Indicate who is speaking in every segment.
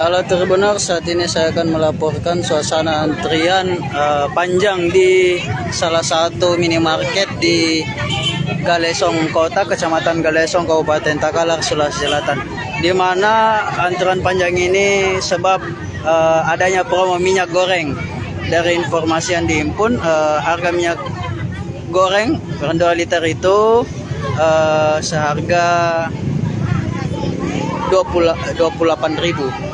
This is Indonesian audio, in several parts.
Speaker 1: Halo Tribuners, saat ini saya akan melaporkan suasana antrian panjang di salah satu minimarket di Galesong Kota, Kecamatan Galesong, Kabupaten Takalar, Sulawesi Selatan. Di mana antrian panjang ini sebab adanya promo minyak goreng. Dari informasi yang dihimpun, harga minyak goreng per 2 liter itu seharga 28.000.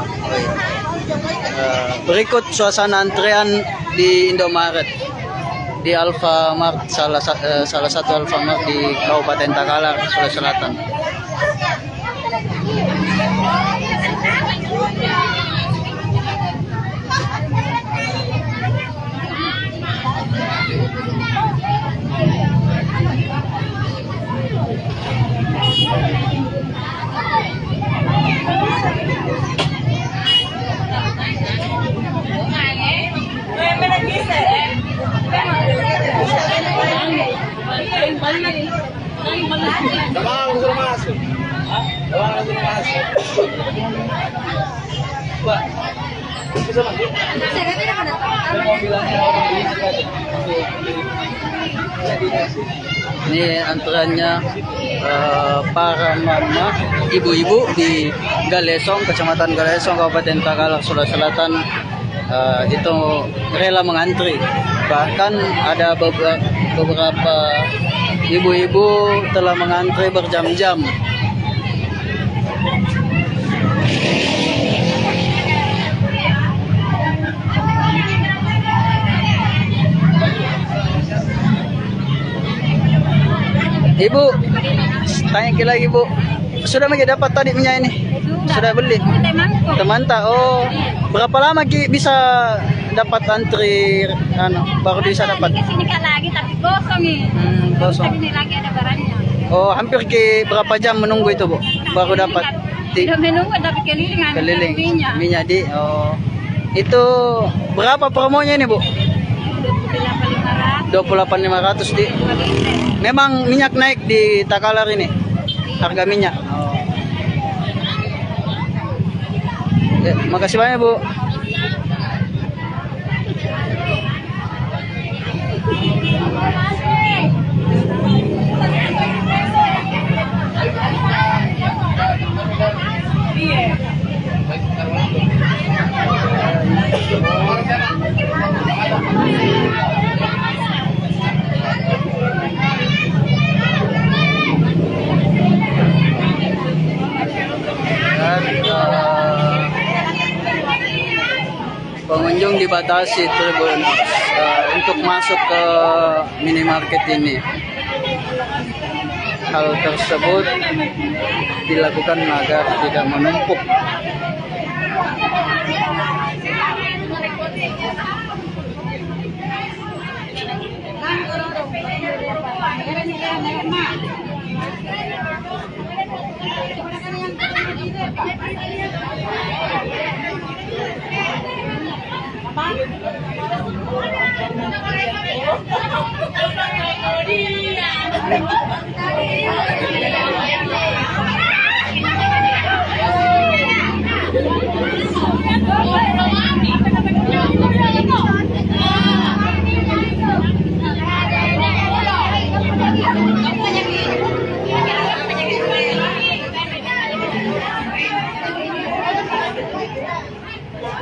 Speaker 1: Berikut suasana antrean di Indomaret, di Alfamart, salah satu Alfamart di Kabupaten Takalar, Sulawesi Selatan. Ini antreannya para mama, ibu-ibu di Galesong, Kecamatan Galesong, Kabupaten Takalar, Sulawesi Selatan. Itu rela mengantri. Bahkan ada beberapa ibu-ibu telah mengantri berjam-jam. Ibu, tanya lagi Bu, sudah dapat tadi minyak ini? Sudah beli? Temanta. Oh, berapa lama bisa dapat antri? Baru bisa dapat?
Speaker 2: Sini kan lagi tapi kosong nih.
Speaker 1: Kosong.
Speaker 2: Ini lagi ada barangnya.
Speaker 1: Oh, hampir berapa jam menunggu itu Bu? Baru dapat?
Speaker 2: Tidak menunggu tapi keliling
Speaker 1: minyak di. Oh, itu berapa promonya ini Bu? 28.500 di. Memang minyak naik di Takalar ini, harga minyak. Oh. Ya, makasih banyak Bu. Pengunjung dibatasi untuk masuk ke minimarket ini. Hal tersebut dilakukan agar tidak menumpuk.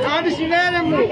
Speaker 1: Habis Bu.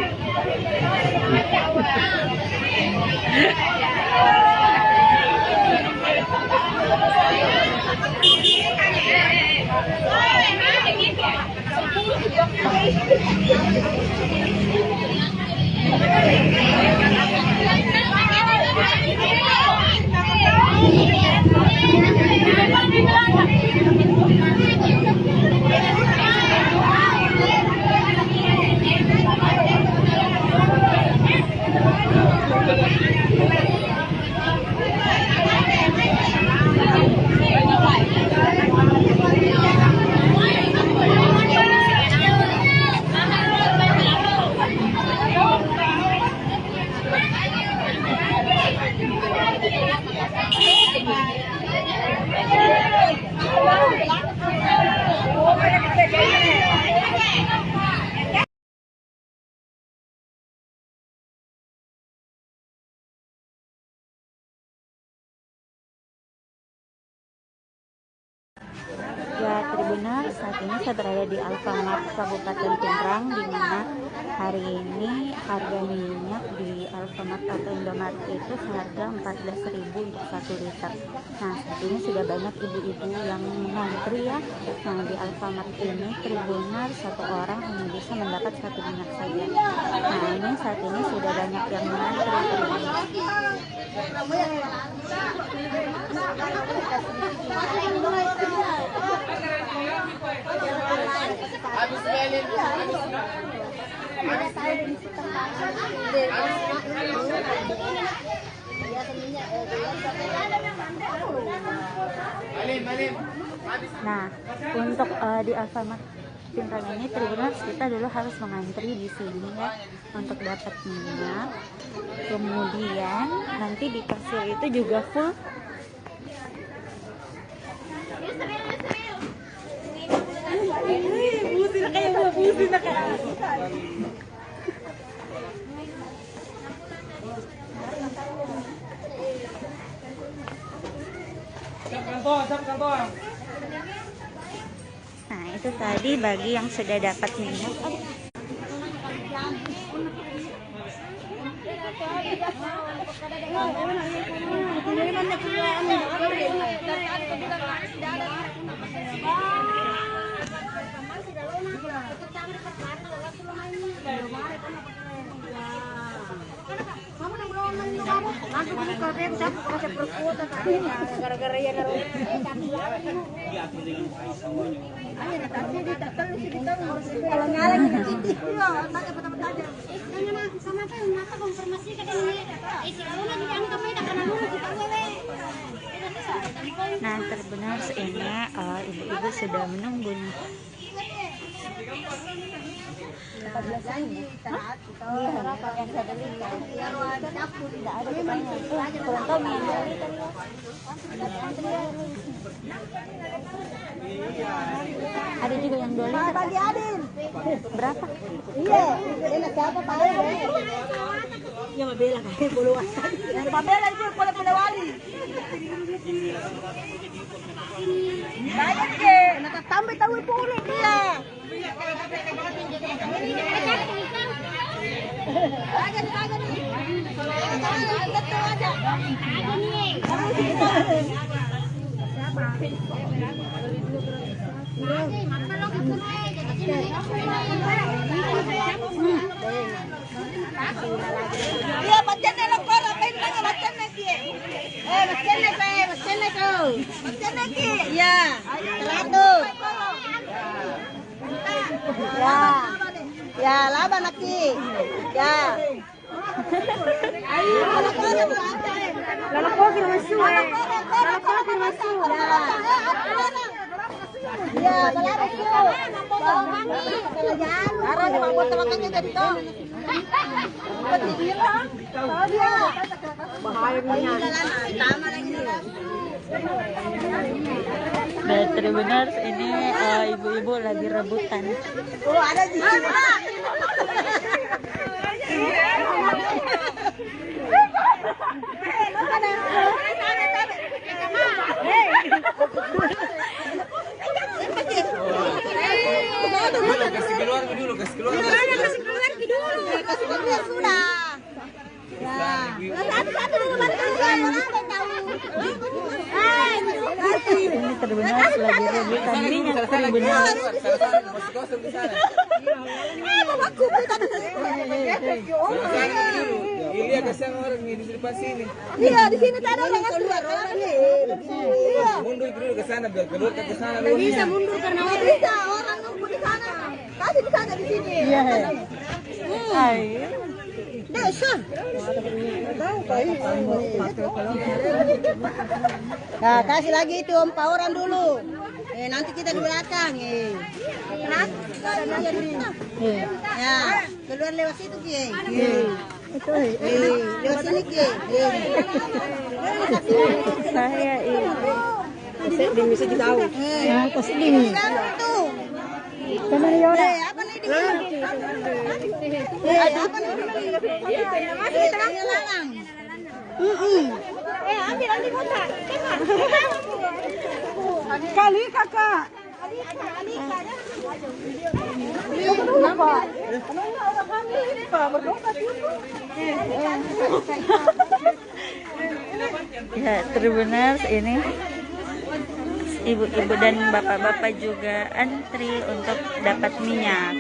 Speaker 3: Tribuners, saat ini saya berada di Alfamart Kabupaten Pinrang, di mana hari ini harga minyak di Alfamart atau Indomaret itu seharga 14.000 untuk 1 liter. Nah, saat ini sudah banyak ibu-ibu yang ngantri ya. Nah, di Alfamart ini Tribuners, satu orang hanya bisa mendapat 1 minyak saja. Nah, ini saat ini sudah banyak yang mengantri Tribuners. Nah, untuk di Alfamart Pinrang ini Tribuners, kita dulu harus mengantri di sini ya untuk dapat minyak. Kemudian nanti di kasir itu juga full. Nah, itu tadi bagi yang sudah dapat minyak. Nah, Tribuners, ini ibu-ibu sudah menunggu nih. Ada juga yang 2 liter.
Speaker 4: Bagi Adin.
Speaker 3: Berapa?
Speaker 4: Iya, enak siapa tahu ya. Yang mabela kayak puluhan. Yang mabela itu pula wali. Banyak ke, natatambay tahu puli dia. Iya, macam ni lang para pintang macam ni ki. Macam ni pa, macam ni ko. Macam ni ki. Ya. Satu. Ya. Ya, laban laki. Ya. Ayo, lalako masuk. Lalako masuk. Ya, balaro ko. Ara na mabot na kanya dito. Tama lang yun.
Speaker 3: Nah, Tribuners, ini ibu-ibu lagi rebutan.
Speaker 4: Oh, ada di sini.
Speaker 5: Kasih keluar dulu.
Speaker 4: Kasih keluar sudah. Ya. Satu balik
Speaker 3: Ini Tribuners lagi rebutan minyak Tribuners.
Speaker 5: Iya, kasih orang di depan sini.
Speaker 4: Iya, di sini ada orang keluar. Iya.
Speaker 5: Mundur dulu ke sana biar keluar ke sana.
Speaker 4: Nggak bisa mundur karena bisa orang nunggu di sana. Kasih di sana di sini.
Speaker 3: Iya. Air.
Speaker 4: Dasar. Nah, kasih lagi itu 4 orang dulu. Nanti kita di belakang. Ya, keluar lewat situ Ki. Lewat sini Ki.
Speaker 3: Saya ini.
Speaker 4: Bisa tahu.
Speaker 3: Ya, kasih ini.
Speaker 4: Tuh.
Speaker 3: Sama Yora.
Speaker 4: Apa nih di sini? Apa nih? Masih tengah lalang. Ambil kota. Kali kakak.
Speaker 3: Ya, Tribuners, ini ibu-ibu dan bapak-bapak juga antri untuk dapat minyak.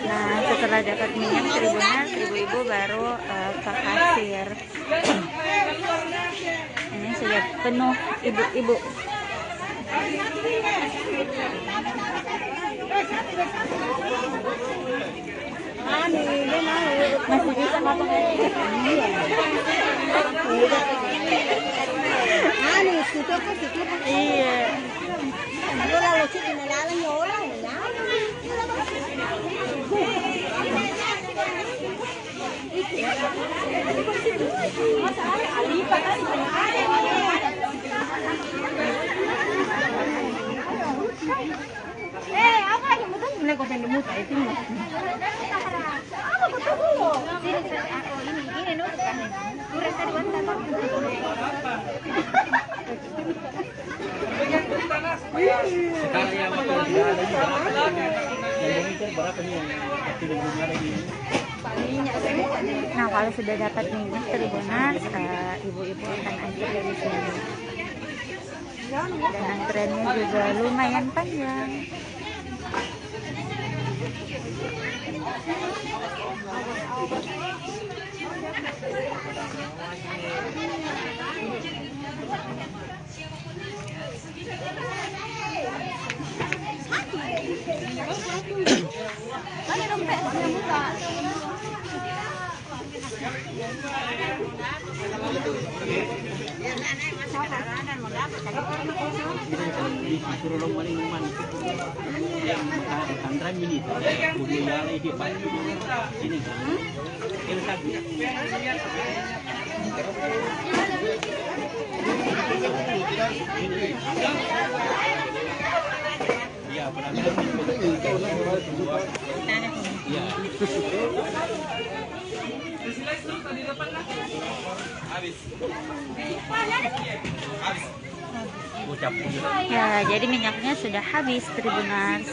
Speaker 3: Nah, setelah dapat minyak Tribuners, ibu-ibu baru ke kasir. Ini sudah penuh ibu-ibu. Masih bisa ngomong iya. Nah, kalau sudah dapat minyak Tribuners, ibu-ibu akan antri di sini. Dan antreannya juga lumayan panjang. Ya, jadi minyaknya sudah habis Tribuners.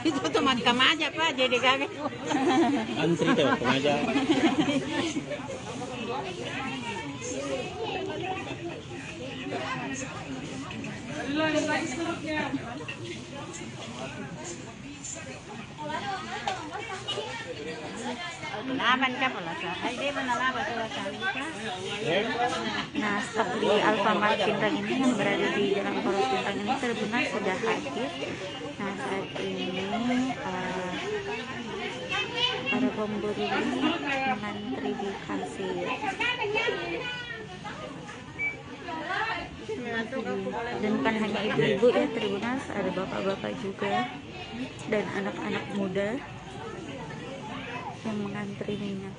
Speaker 4: Itu teman aja Pak, jadi kami
Speaker 6: Antri tuh, aja.
Speaker 4: laban ka pala sa. Ay, di ba nalaban pala sa
Speaker 3: Nah, stok di Alfamart Pinrang ini yang berada di Jalan Poros Pinrang ini Tribuners sudah hadir. Nah, saat ini para pemburu ini mengantri di kasir. Dan bukan hanya ibu-ibu ya Tribuners, ada bapak-bapak juga dan anak-anak muda yang mengantri minyak.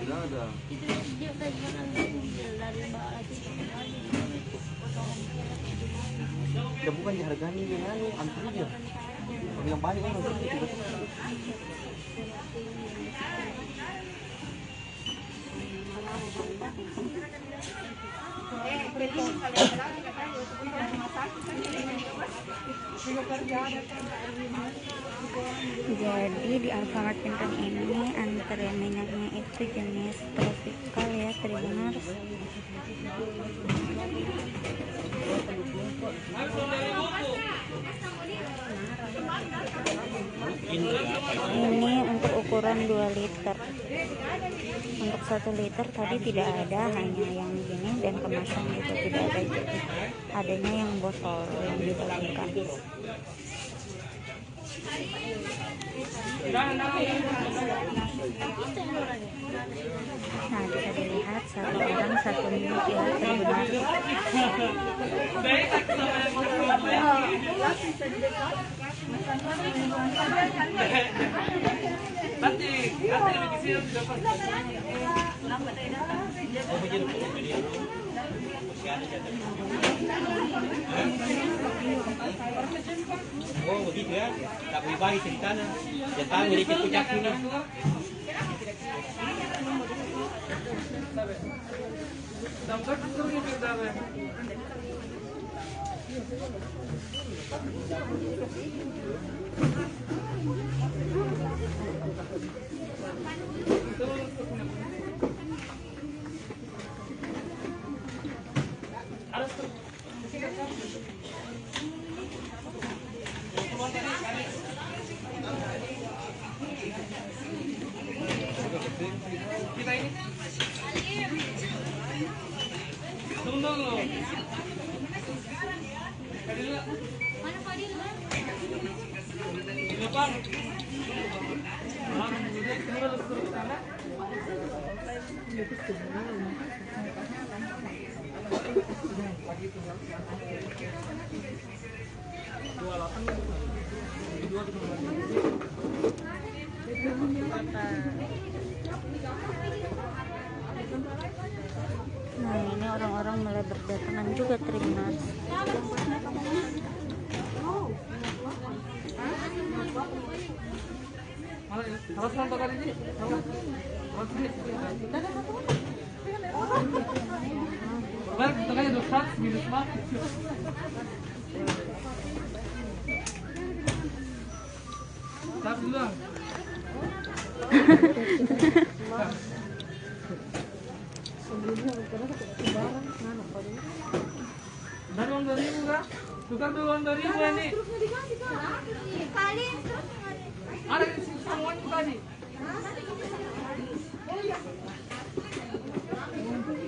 Speaker 6: Ya bukan diharganya yang anu antri dia. Yang banyak kan gitu.
Speaker 3: Jadi di Alfamart Pintar ini antara minyaknya itu jenis tropical ya, Tribuners. Ini untuk ukuran 2 liter. Untuk 1 liter tadi tidak ada, hanya yang gini, dan kemasan itu tidak ada, jadi adanya yang botol yang dibagikan. Nah, bisa dilihat satu orang satu minyak ya, Tribuners.
Speaker 6: Oh begitu ya, tak boleh bagi ceritanya. Datang dari puncak ini. Nah, ini orang-orang mulai berdatangan juga, Tribuners.
Speaker 5: Dari uang 2.000 kak? Tukar dulu uang 2.000 ini. Ada di sini semuanya tadi.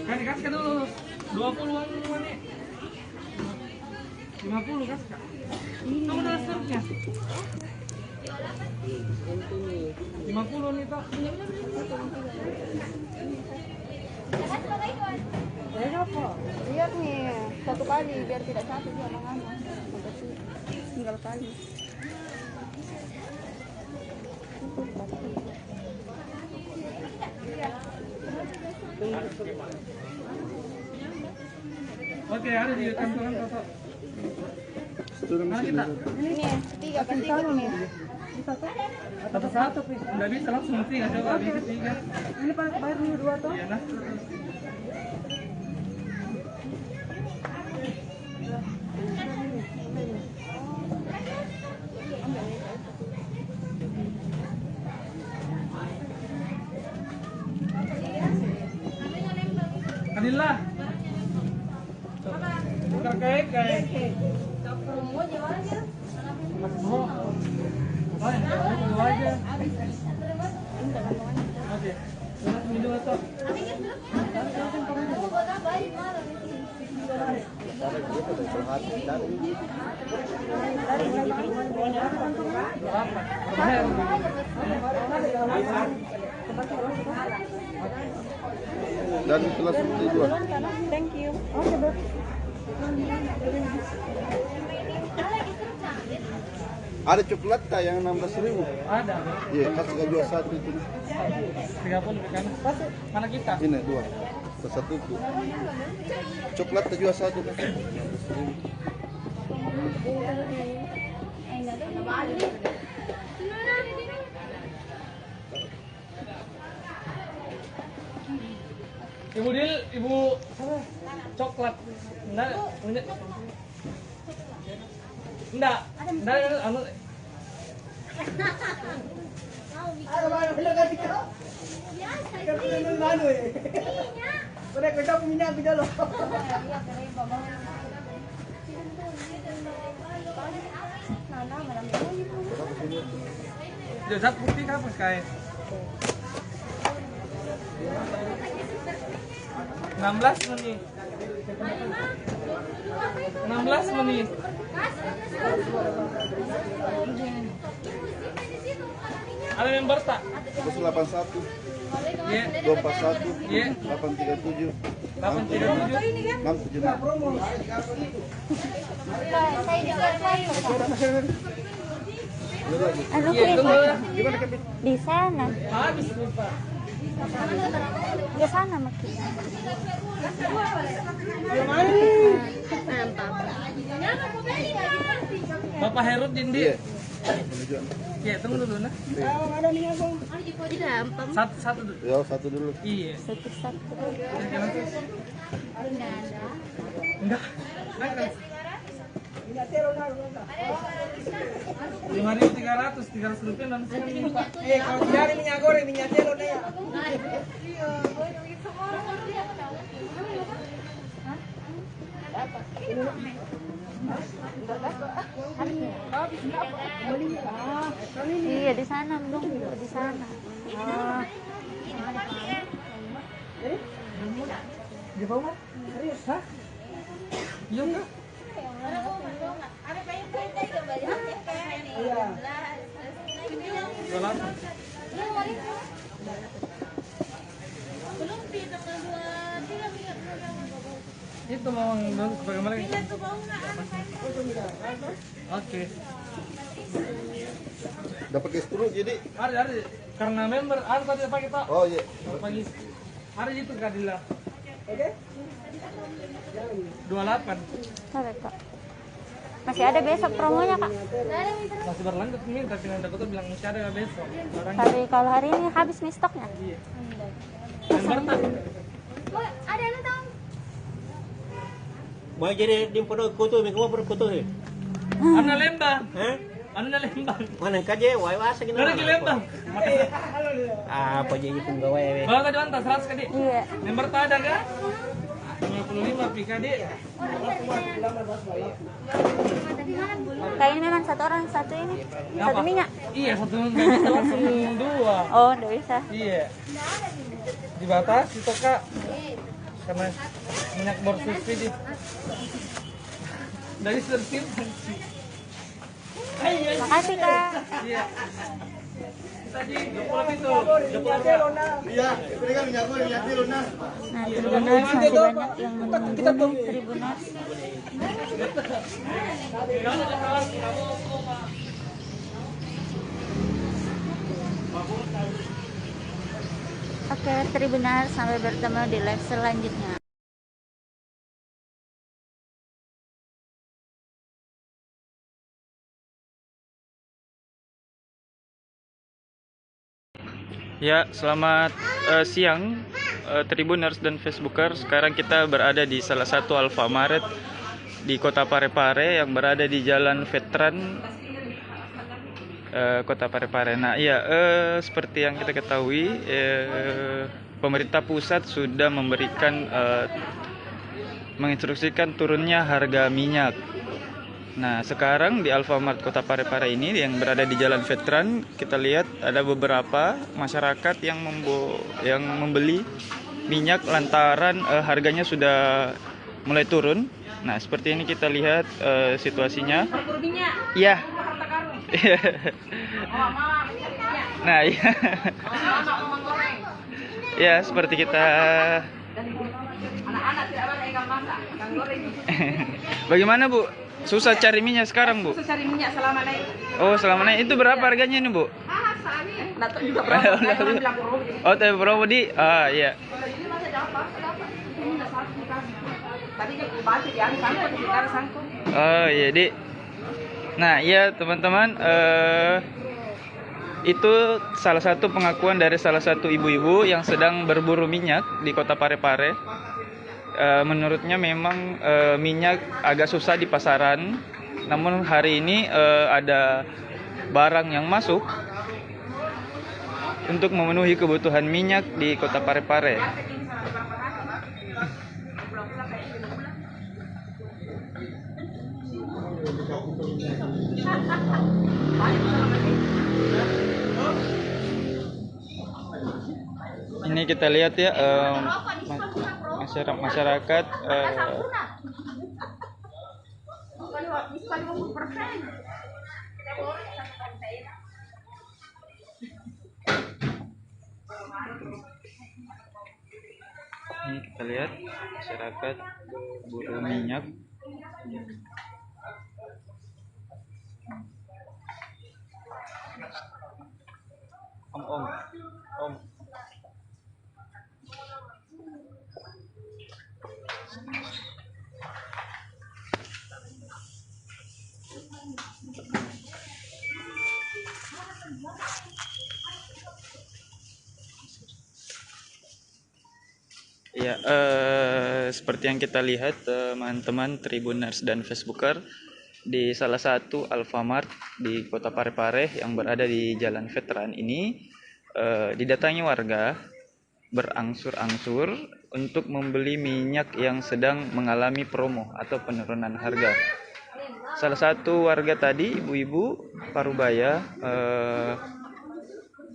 Speaker 5: Kan dikasih dulu 20 uang ini. 50 kasih kak. Tunggu dulu struknya. 50 nih toh.
Speaker 4: Lihat nih, satu kali biar tidak capek dia mengamak. Tinggal kali.
Speaker 5: Oke, ada di kantoran Toto. Mana kita?
Speaker 4: Ini nih, 3 kan 3 nih.
Speaker 5: Satu-satu, nggak bisa langsung 3, coba bisa 3.
Speaker 4: Ini bayar dulu 2 toh.
Speaker 5: Iya nah. Kanila. Tukar kayak. Oh. Oh, dua aja. Oke. Minum atau?
Speaker 7: Dan kelas 2.
Speaker 4: Thank you. Oke, Beb.
Speaker 5: Ada coklat tak yang 16.000?
Speaker 6: Ada.
Speaker 5: Iya, kasih gak jual satu itu.
Speaker 6: 30 kan. Mana kita?
Speaker 5: Ini dua. Satu itu. Coklat tak jual satu kan? 16.000.
Speaker 6: Ibu Dil, ibu coklat. Enggak, anu. Josat putih kan pakai 16 menit. 16 menit. Ada member tak?
Speaker 5: 181,
Speaker 6: Iya.
Speaker 5: 241,
Speaker 6: Iya.
Speaker 5: 837,
Speaker 6: 837.
Speaker 5: 676.
Speaker 3: Anu
Speaker 6: Iya, itu
Speaker 3: Krita? Di sana.
Speaker 6: habis lupa.
Speaker 3: Di sana makin.
Speaker 6: Bapak Herut Dindi.
Speaker 5: Iya.
Speaker 6: Iya, tunggu dulu nah. Satu dulu.
Speaker 5: Ya, satu dulu.
Speaker 6: Iya.
Speaker 3: Satu-satu.
Speaker 6: Jangan terus. Enggak. Enggak. 5.300, 300 rupiah dan
Speaker 7: Kalau cari minyak goreng, minyak telur ya.
Speaker 3: Iya di sana belum di sana. Oh.
Speaker 7: Di bawah? Serius, hah?
Speaker 6: iya enggak?
Speaker 7: Iya.
Speaker 6: 200. Itu mau dulu bagaimana? Oke.
Speaker 5: Dapat cash dulu jadi.
Speaker 6: Ada karena member ada tadi apa kita?
Speaker 5: Oh iya.
Speaker 6: Pagi. Ada itu Kadila.
Speaker 7: Oke?
Speaker 6: 28.
Speaker 3: Sabar, Kak. Masih ada besok promonya, Kak.
Speaker 6: Masih berlanjut nih, tapi nanti aku tuh bilang masih ada besok. Orang
Speaker 3: Tapi kalau hari ini habis nih stoknya.
Speaker 6: iya. Member tak?
Speaker 8: Mau jadi di pondok kutu, minggu apa kutu he?
Speaker 6: Ana lembang.
Speaker 8: Hah?
Speaker 6: Ana lembang.
Speaker 8: Mana kaje, wai wasa gini.
Speaker 6: Dari lembang.
Speaker 8: Apa jadi pun gawe we?
Speaker 6: Kalau ka juanta 100 kadi.
Speaker 3: Iya.
Speaker 6: Member tak ada kan? 55 PKD.
Speaker 3: Kayak ini memang satu orang satu ini. Satu
Speaker 6: Apa?
Speaker 3: minyak.
Speaker 6: Iya, satu nggak bisa langsung dua.
Speaker 3: Oh, enggak bisa.
Speaker 6: Iya. Dibatasi toh Kak. Karena minyak bersubsidi. Dari serpin.
Speaker 3: Makasih, Kak.
Speaker 6: Iya. Tadi 20 itu.
Speaker 7: Minyak telur nah.
Speaker 5: Iya, berikan minyak goreng, minyak telur nah.
Speaker 3: Nah, Tribuners masih banyak yang menunggu nih, Tribuners. Oke, Tribuners, sampai bertemu di live selanjutnya.
Speaker 9: Ya, selamat siang Tribuners dan Facebookers. Sekarang kita berada di salah satu Alfamaret di Kota Parepare yang berada di Jalan Veteran Kota Parepare. Nah, iya, seperti yang kita ketahui, pemerintah pusat sudah memberikan menginstruksikan turunnya harga minyak. Nah, sekarang di Alfamart Kota Parepare ini yang berada di Jalan Veteran, kita lihat ada beberapa masyarakat yang membeli minyak lantaran harganya sudah mulai turun. Nah, seperti ini kita lihat situasinya. Iya. Nah, iya. Ya, seperti kita
Speaker 4: Anak-anak tidak ada ikan masak, ikan goreng.
Speaker 9: Bagaimana Bu? Susah cari minyak sekarang Bu?
Speaker 4: Susah cari minyak selama naik.
Speaker 9: Oh selama ini itu berapa harganya ini Bu?
Speaker 4: Datang juga berapa? Saya cuma bilang promo.
Speaker 9: Oh tapi promo di? Ah iya.
Speaker 4: Ini masa dapat. Ini udah satu kan. Tadi baca di anu sangkut, sekarang sangkut.
Speaker 9: Oh iya di. Nah iya teman-teman, itu salah satu pengakuan dari salah satu ibu-ibu yang sedang berburu minyak di kota Parepare. Menurutnya memang minyak agak susah di pasaran, namun hari ini ada barang yang masuk untuk memenuhi kebutuhan minyak di kota Parepare. Ini kita lihat ya, masyarakat ini kita lihat masyarakat berburu minyak. Om. Ya, seperti yang kita lihat teman-teman Tribuners dan Facebooker, di salah satu Alfamart di kota Parepare yang berada di Jalan Veteran ini didatangi warga berangsur-angsur untuk membeli minyak yang sedang mengalami promo atau penurunan harga. Salah satu warga tadi, ibu-ibu Parubaya,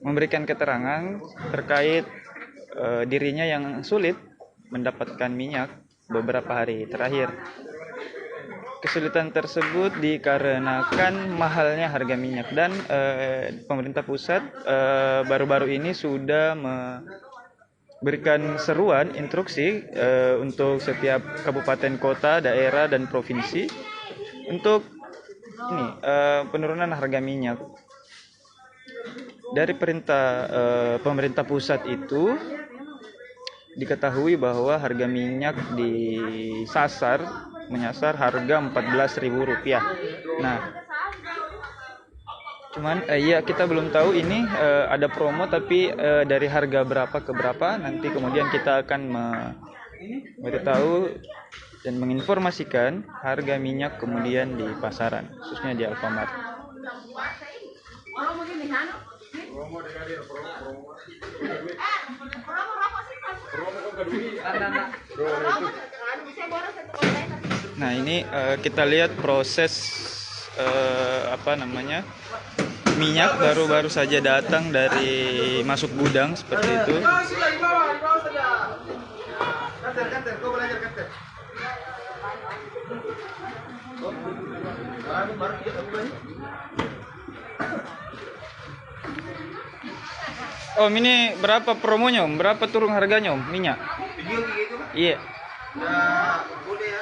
Speaker 9: memberikan keterangan terkait dirinya yang sulit mendapatkan minyak beberapa hari terakhir. Kesulitan tersebut dikarenakan mahalnya harga minyak dan pemerintah pusat baru-baru ini sudah memberikan seruan instruksi untuk setiap kabupaten kota, daerah dan provinsi untuk ini penurunan harga minyak. Dari perintah pemerintah pusat itu diketahui bahwa harga minyak menyasar harga Rp14.000. Nah, cuman ya kita belum tahu ini ada promo, tapi dari harga berapa ke berapa nanti kemudian kita akan memberitahu dan menginformasikan harga minyak kemudian di pasaran, khususnya di Alfamart. Nah ini kita lihat proses minyak baru saja datang dari masuk gudang seperti itu. Om, ini berapa promonya Om? Berapa turun harganya Om minyak? Iya.
Speaker 6: Boleh ya.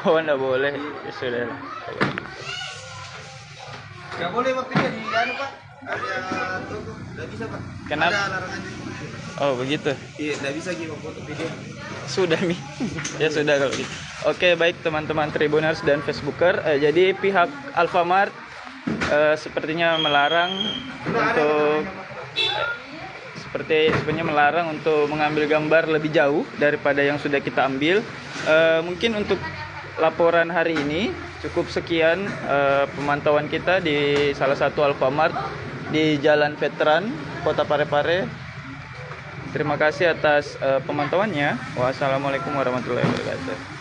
Speaker 9: Oh, enggak boleh. Ya sudah.
Speaker 6: Nggak boleh waktunya di anu Pak. Ada toko, nggak bisa Pak.
Speaker 9: Kenapa?
Speaker 6: Ada larangannya.
Speaker 9: Oh begitu.
Speaker 6: Iya, nggak bisa gitu foto video.
Speaker 9: Sudah Mi. Ya sudah kalau gitu. Oke, baik teman-teman Tribuners dan Facebooker. Jadi pihak Alfamart sepertinya melarang untuk sepertinya melarang untuk mengambil gambar lebih jauh daripada yang sudah kita ambil. Mungkin untuk laporan hari ini cukup sekian pemantauan kita di salah satu Alfamart di Jalan Veteran, Kota Parepare. Terima kasih atas pemantauannya. Wassalamualaikum warahmatullahi wabarakatuh.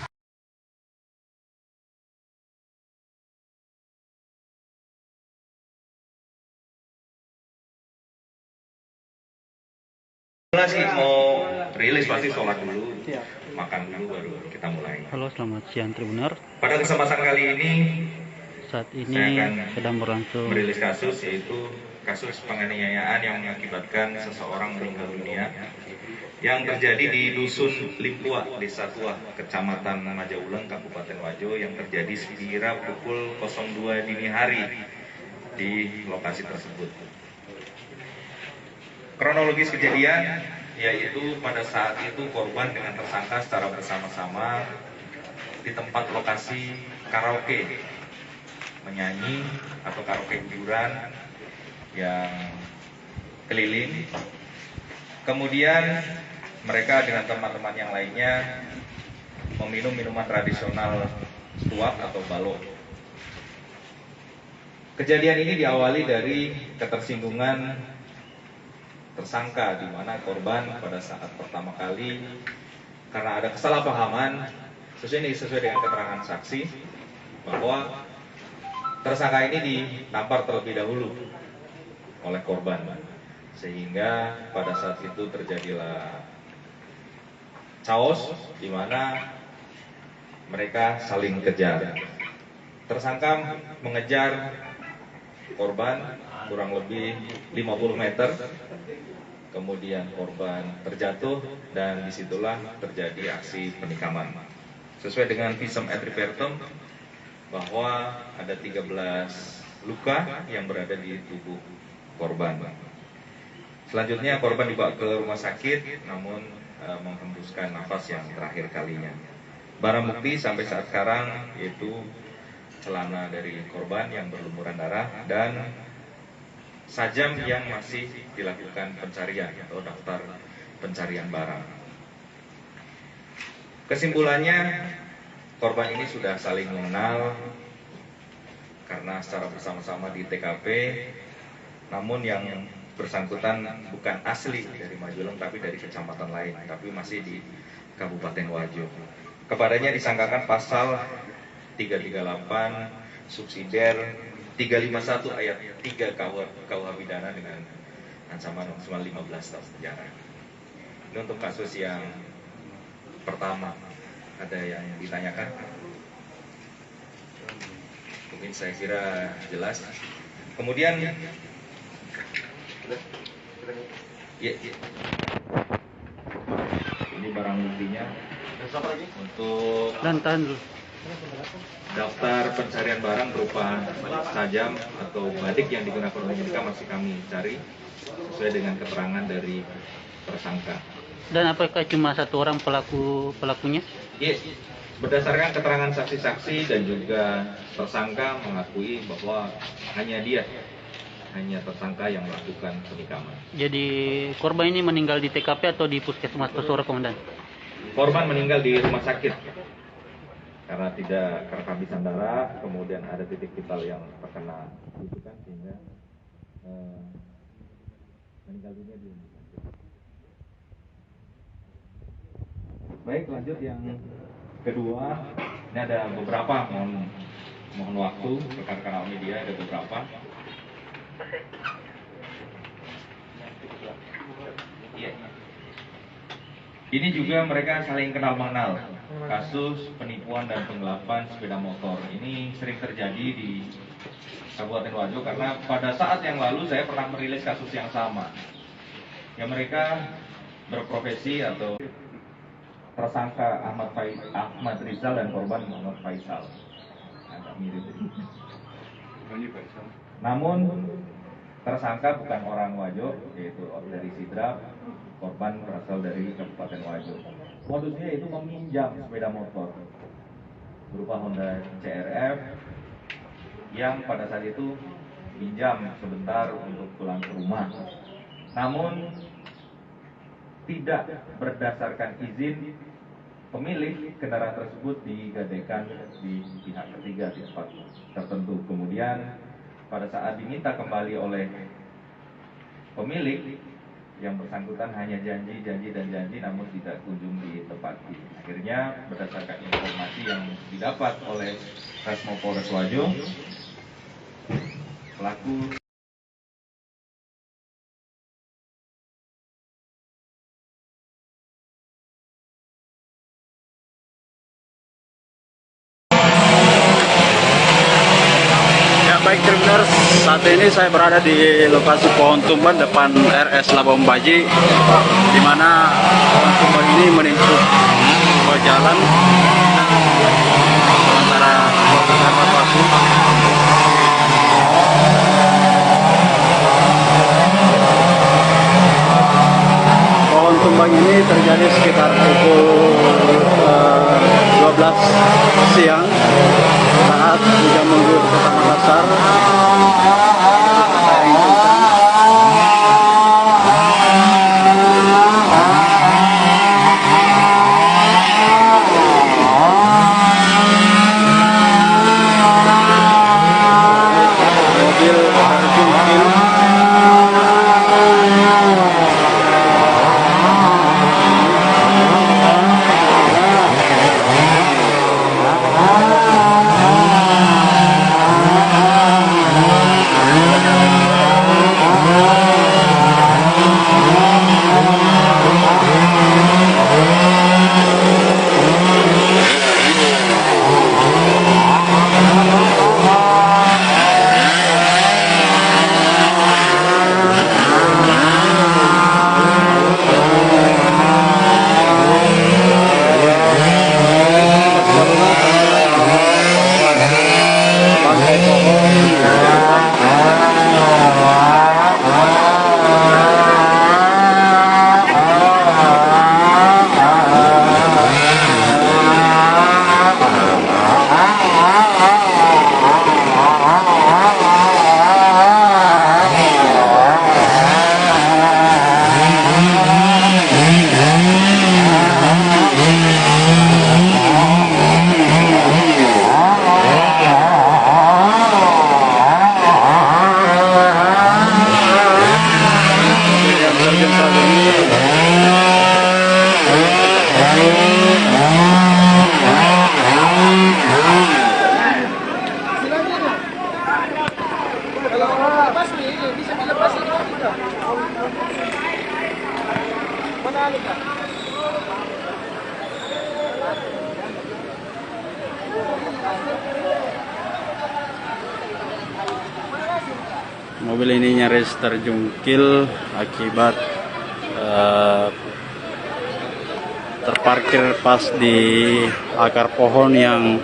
Speaker 10: Sih mau rilis pasti sholat dulu, makan dulu baru kita mulai.
Speaker 11: Halo, selamat siang Tribuner.
Speaker 10: Pada kesempatan kali ini
Speaker 11: Saat ini
Speaker 10: saya akan
Speaker 11: sedang berlangsung
Speaker 10: merilis kasus, yaitu kasus penganiayaan yang mengakibatkan seseorang meninggal dunia, yang terjadi di Dusun Limpua, Desa Tua, Kecamatan Majauleng, Kabupaten Wajo, yang terjadi sekira pukul 02 dini hari di lokasi tersebut. Kronologis kejadian yaitu pada saat itu korban dengan tersangka secara bersama-sama di tempat lokasi karaoke, menyanyi atau karaoke hiburan yang keliling. Kemudian mereka dengan teman-teman yang lainnya meminum minuman tradisional tuak atau balok. Kejadian ini diawali dari ketersinggungan tersangka, di mana korban pada saat pertama kali karena ada kesalahpahaman sesuai dengan keterangan saksi bahwa tersangka ini ditampar terlebih dahulu oleh korban, sehingga pada saat itu terjadilah chaos di mana mereka saling kejar. Tersangka mengejar korban kurang lebih 50 meter, kemudian korban terjatuh dan disitulah terjadi aksi penikaman. Sesuai dengan visum et repertum bahwa ada 13 luka yang berada di tubuh korban. Selanjutnya korban dibawa ke rumah sakit namun menghembuskan nafas yang terakhir kalinya. Barang bukti sampai saat sekarang yaitu celana dari korban yang berlumuran darah dan sajam yang masih dilakukan pencarian atau daftar pencarian barang. Kesimpulannya, korban ini sudah saling mengenal karena secara bersama-sama di TKP, namun yang bersangkutan bukan asli dari Majauleng tapi dari kecamatan lain, tapi masih di Kabupaten Wajo. Kepadanya disangkakan pasal 338 subsidiar 351 ayat 3 KUH pidana dengan ancaman maksimal 15 tahun penjara. Ini untuk kasus yang pertama. Ada yang ditanyakan? Mungkin saya kira jelas. Kemudian ini barang buktinya untuk daftar pencarian barang berupa sajam atau badik yang digunakan oleh mereka masih kami cari sesuai dengan keterangan dari tersangka.
Speaker 11: Dan apakah cuma satu orang pelakunya?
Speaker 10: Yes, berdasarkan keterangan saksi-saksi dan juga tersangka mengakui bahwa hanya tersangka yang melakukan penikaman.
Speaker 11: Jadi korban ini meninggal di TKP atau di puskesmas Pesora, Komandan?
Speaker 10: Korban meninggal di rumah sakit karena kehabisan darah, kemudian ada titik vital yang terkena gigitan sehingga meninggal dunia di rumah sakit. Baik, lanjut yang kedua. Ini ada beberapa, mohon waktu rekan-rekan awak media, ada beberapa. Iya. Ini juga mereka saling kenal mengenal. Kasus penipuan dan penggelapan sepeda motor ini sering terjadi di Kabupaten Wajo karena pada saat yang lalu saya pernah merilis kasus yang sama. Ya, mereka berprofesi atau tersangka Ahmad Rizal dan korban Muhammad Faisal. Agak mirip. Namun tersangka bukan orang Wajo, yaitu dari Sidrap. Korban berasal dari Kabupaten Wajo. Modusnya itu meminjam sepeda motor berupa Honda CRF yang pada saat itu pinjam sebentar untuk pulang ke rumah. Namun tidak berdasarkan izin pemilik, kendaraan tersebut digadaikan di pihak ketiga di tempat tertentu. Kemudian pada saat diminta kembali oleh pemilik, yang bersangkutan hanya janji namun tidak kunjung ditepati. Akhirnya berdasarkan informasi yang didapat oleh Resmo Polres Wajo, pelaku
Speaker 9: Ya baik Tribuners, Saat ini saya berada di lokasi pohon tumbang depan RS Labuan Baji, di mana pohon tumbang ini menimbun sebuah jalan antara proses evakuasi. Pohon tumbang ini terjadi sekitar pukul 12 siang saat hujan mengguyur Kota Makassar. Mobil terjungkil. Mobil ini nyaris terjungkil akibat terparkir pas di akar pohon yang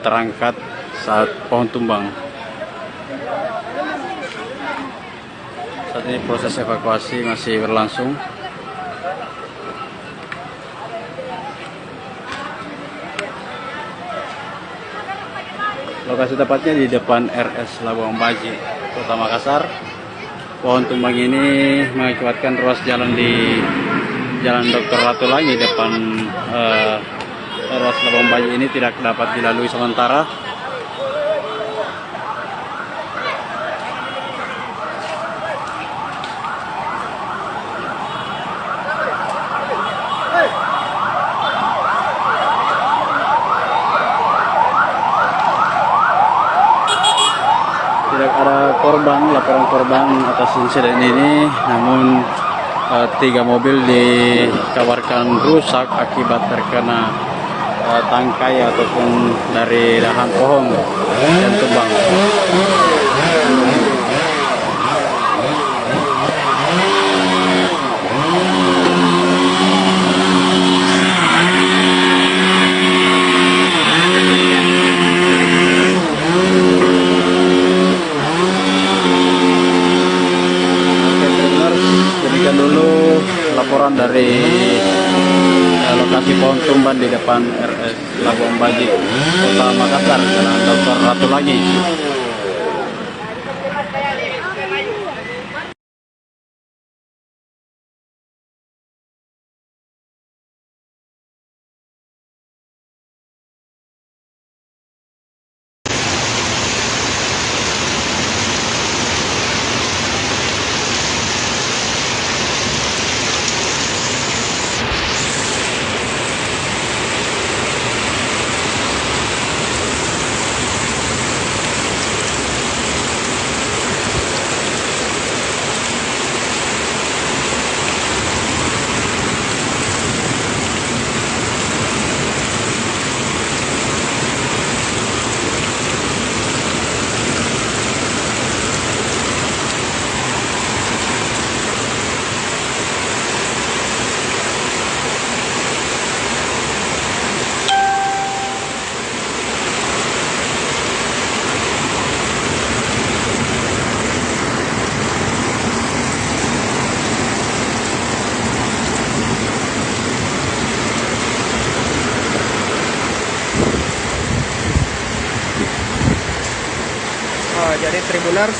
Speaker 9: terangkat saat pohon tumbang. Saat ini proses evakuasi masih berlangsung. Lokasi tepatnya di depan RS Labuan Baji, Kota Makassar. Pohon tumbang ini mengakibatkan ruas jalan di Jalan Dr. Ratulangi depan ruas Labuan Baji ini tidak dapat dilalui sementara. Tidak ada korban, laporan korban atas insiden ini, namun 3 mobil dikabarkan rusak akibat terkena tangkai ataupun dari dahan pohon yang tumbang. Demikian dulu laporan dari lokasi pohon tumbang di depan RS Labuan Baji, Kota Makassar, Jalan Dr. Ratulangi.
Speaker 5: Jadi Tribuners,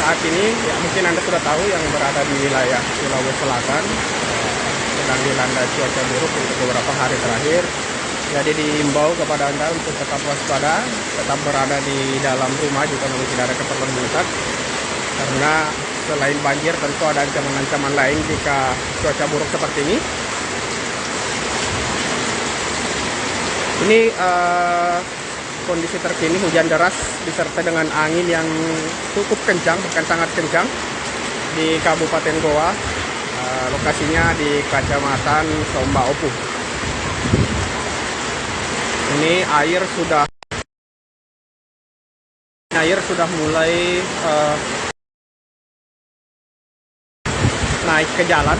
Speaker 5: saat ini ya mungkin Anda sudah tahu yang berada di wilayah Sulawesi Selatan sedang dilanda cuaca buruk untuk beberapa hari terakhir. Jadi diimbau kepada Anda untuk tetap waspada, tetap berada di dalam rumah jika memang tidak ada keperluan mendesak. Karena selain banjir tentu ada ancaman-ancaman lain jika cuaca buruk seperti ini. Ini kondisi terkini hujan deras disertai dengan angin yang cukup kencang, bahkan sangat kencang di Kabupaten Goa. Lokasinya di Kecamatan Somba Opuh. Ini air sudah mulai naik ke jalan.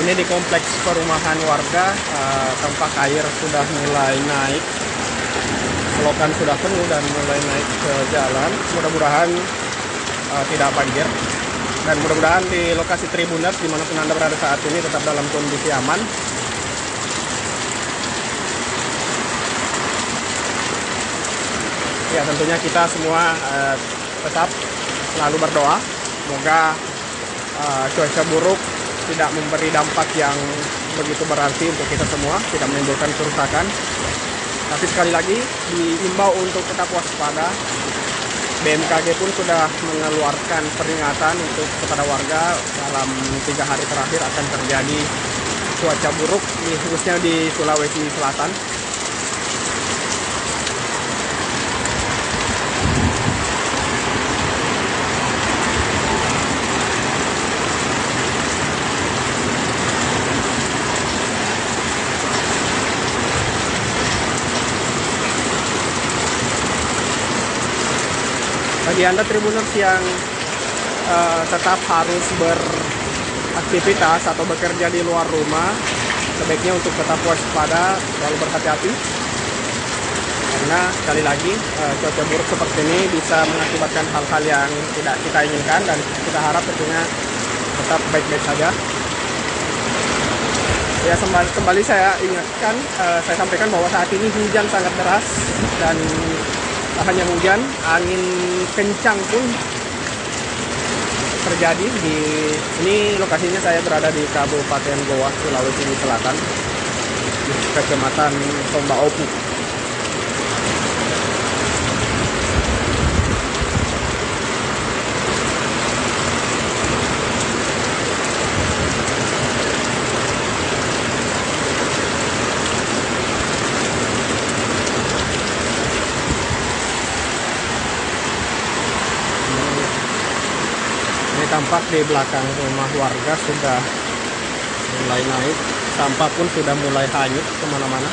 Speaker 5: Ini di kompleks perumahan warga, tampak air sudah mulai naik, selokan sudah penuh dan mulai naik ke jalan. Mudah-mudahan tidak banjir, dan mudah-mudahan di lokasi Tribuners dimanapun Anda berada saat ini tetap dalam kondisi aman. Ya, tentunya kita semua tetap selalu berdoa, semoga cuaca buruk tidak memberi dampak yang begitu berarti untuk kita semua, tidak menimbulkan kerusakan. Tapi sekali lagi diimbau untuk tetap waspada. BMKG pun sudah mengeluarkan peringatan untuk kepada warga dalam 3 hari terakhir akan terjadi cuaca buruk, khususnya di Sulawesi Selatan. Bagi Anda Tribuners yang tetap harus beraktivitas atau bekerja di luar rumah, sebaiknya untuk tetap waspada, selalu berhati-hati. Karena sekali lagi cuaca buruk seperti ini bisa mengakibatkan hal-hal yang tidak kita inginkan, dan kita harap tentunya tetap baik-baik saja. Ya, kembali saya ingatkan, saya sampaikan bahwa saat ini hujan sangat deras, dan tak hanya hujan, angin kencang pun terjadi di ini. Lokasinya saya berada di Kabupaten Goa, Sulawesi Selatan, di Kecamatan Somba Opuh. Tampak di belakang rumah warga sudah mulai naik, sampah pun sudah mulai hanyut kemana-mana.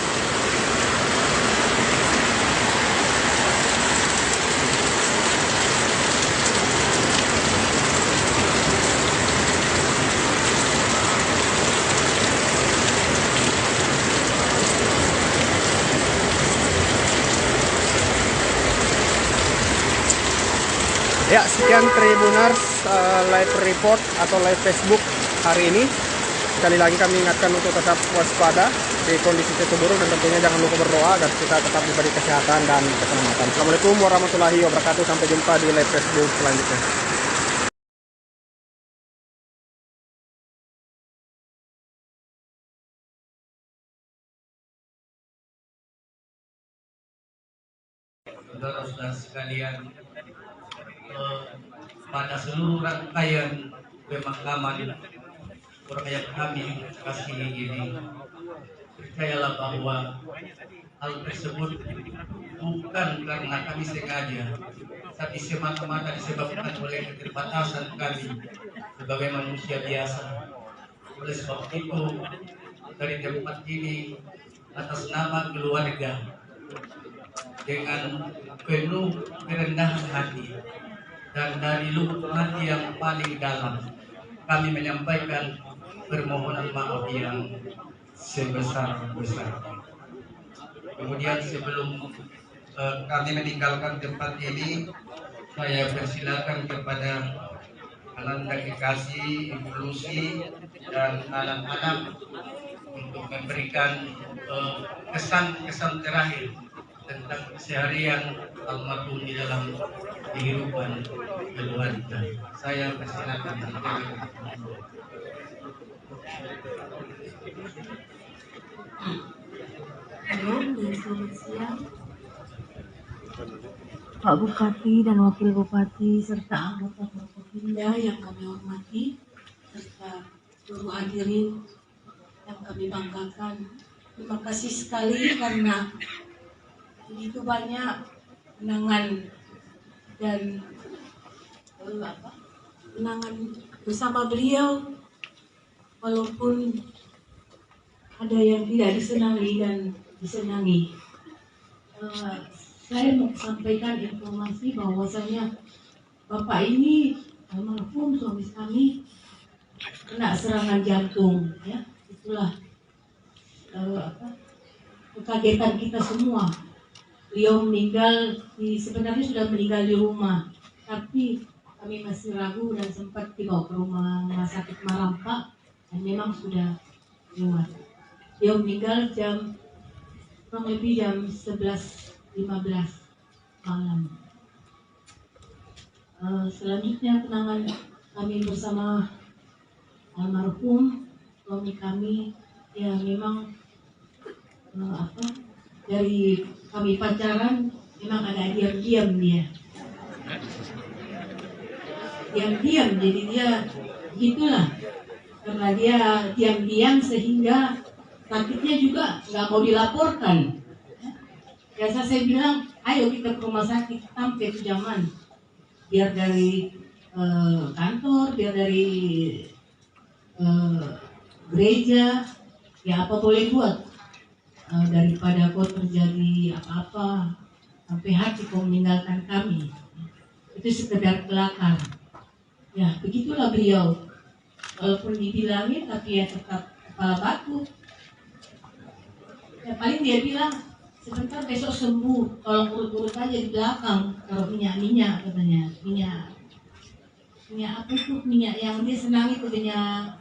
Speaker 5: Ya, sekian Tribuners live report atau live Facebook hari ini. Sekali lagi kami ingatkan untuk tetap waspada di kondisi cuaca buruk, dan tentunya jangan lupa berdoa agar kita tetap diberi kesehatan dan keselamatan. Assalamualaikum warahmatullahi wabarakatuh. Sampai jumpa di live Facebook selanjutnya.
Speaker 12: Saudara-saudara sekalian, pada seluruh rangkaian pemakaman rakyat kami kasih ini, percayalah bahwa hal tersebut bukan karena kami sengaja, tapi semata-mata disebabkan oleh keterbatasan kami sebagai manusia biasa. Oleh sebab itu, dari tempat ini atas nama keluarga, dengan penuh kerendahan hati dan dari lubuk hati yang paling dalam, kami menyampaikan permohonan maaf yang sebesar-besarnya. Kemudian sebelum kami meninggalkan tempat ini, saya persilakan kepada Ananda Kekasih, Ibu Lucy, dan anak-anak untuk memberikan kesan-kesan terakhir tentang keseharian almarhum di dalam kehidupan keluarga. Saya persilakan.
Speaker 13: Halo, dan selamat siang Pak Bupati dan Wakil Bupati serta anggota Forkopimda yang kami hormati, serta seluruh hadirin yang kami banggakan. Terima kasih sekali karena begitu banyak kenangan dan kenangan bersama beliau, walaupun ada yang tidak disenangi dan disenangi. Saya mau sampaikan informasi bahwasanya Bapak ini almarhum suami kami kena serangan jantung, ya. Itulah kekagetan kita semua. Beliau meninggal sebenarnya sudah meninggal di rumah, tapi kami masih ragu dan sempat dibawa ke rumah sakit Marampa dan memang sudah lewat. Beliau meninggal kurang lebih jam 11.15 malam. Selanjutnya kenangan kami bersama almarhum suami kami, ya memang dari kami pacaran memang ada diam-diam dia. Diam-diam, jadi dia gitulah. Karena dia diam-diam sehingga sakitnya juga nggak mau dilaporkan. Biasa saya bilang, ayo kita ke rumah sakit sampai itu zaman. Biar dari kantor, biar dari gereja, ya apa boleh buat. Daripada kau terjadi apa-apa sampai hati kau meninggalkan kami. Itu sekedar kelakar. Ya begitulah beliau. Walaupun dibilangin tapi ya tetap kepala batu. Ya paling dia bilang sebentar besok sembuh, tolong urut-urut aja di belakang. Kalau minyak katanya, minyak apa itu, minyak yang dia senang itu, minyak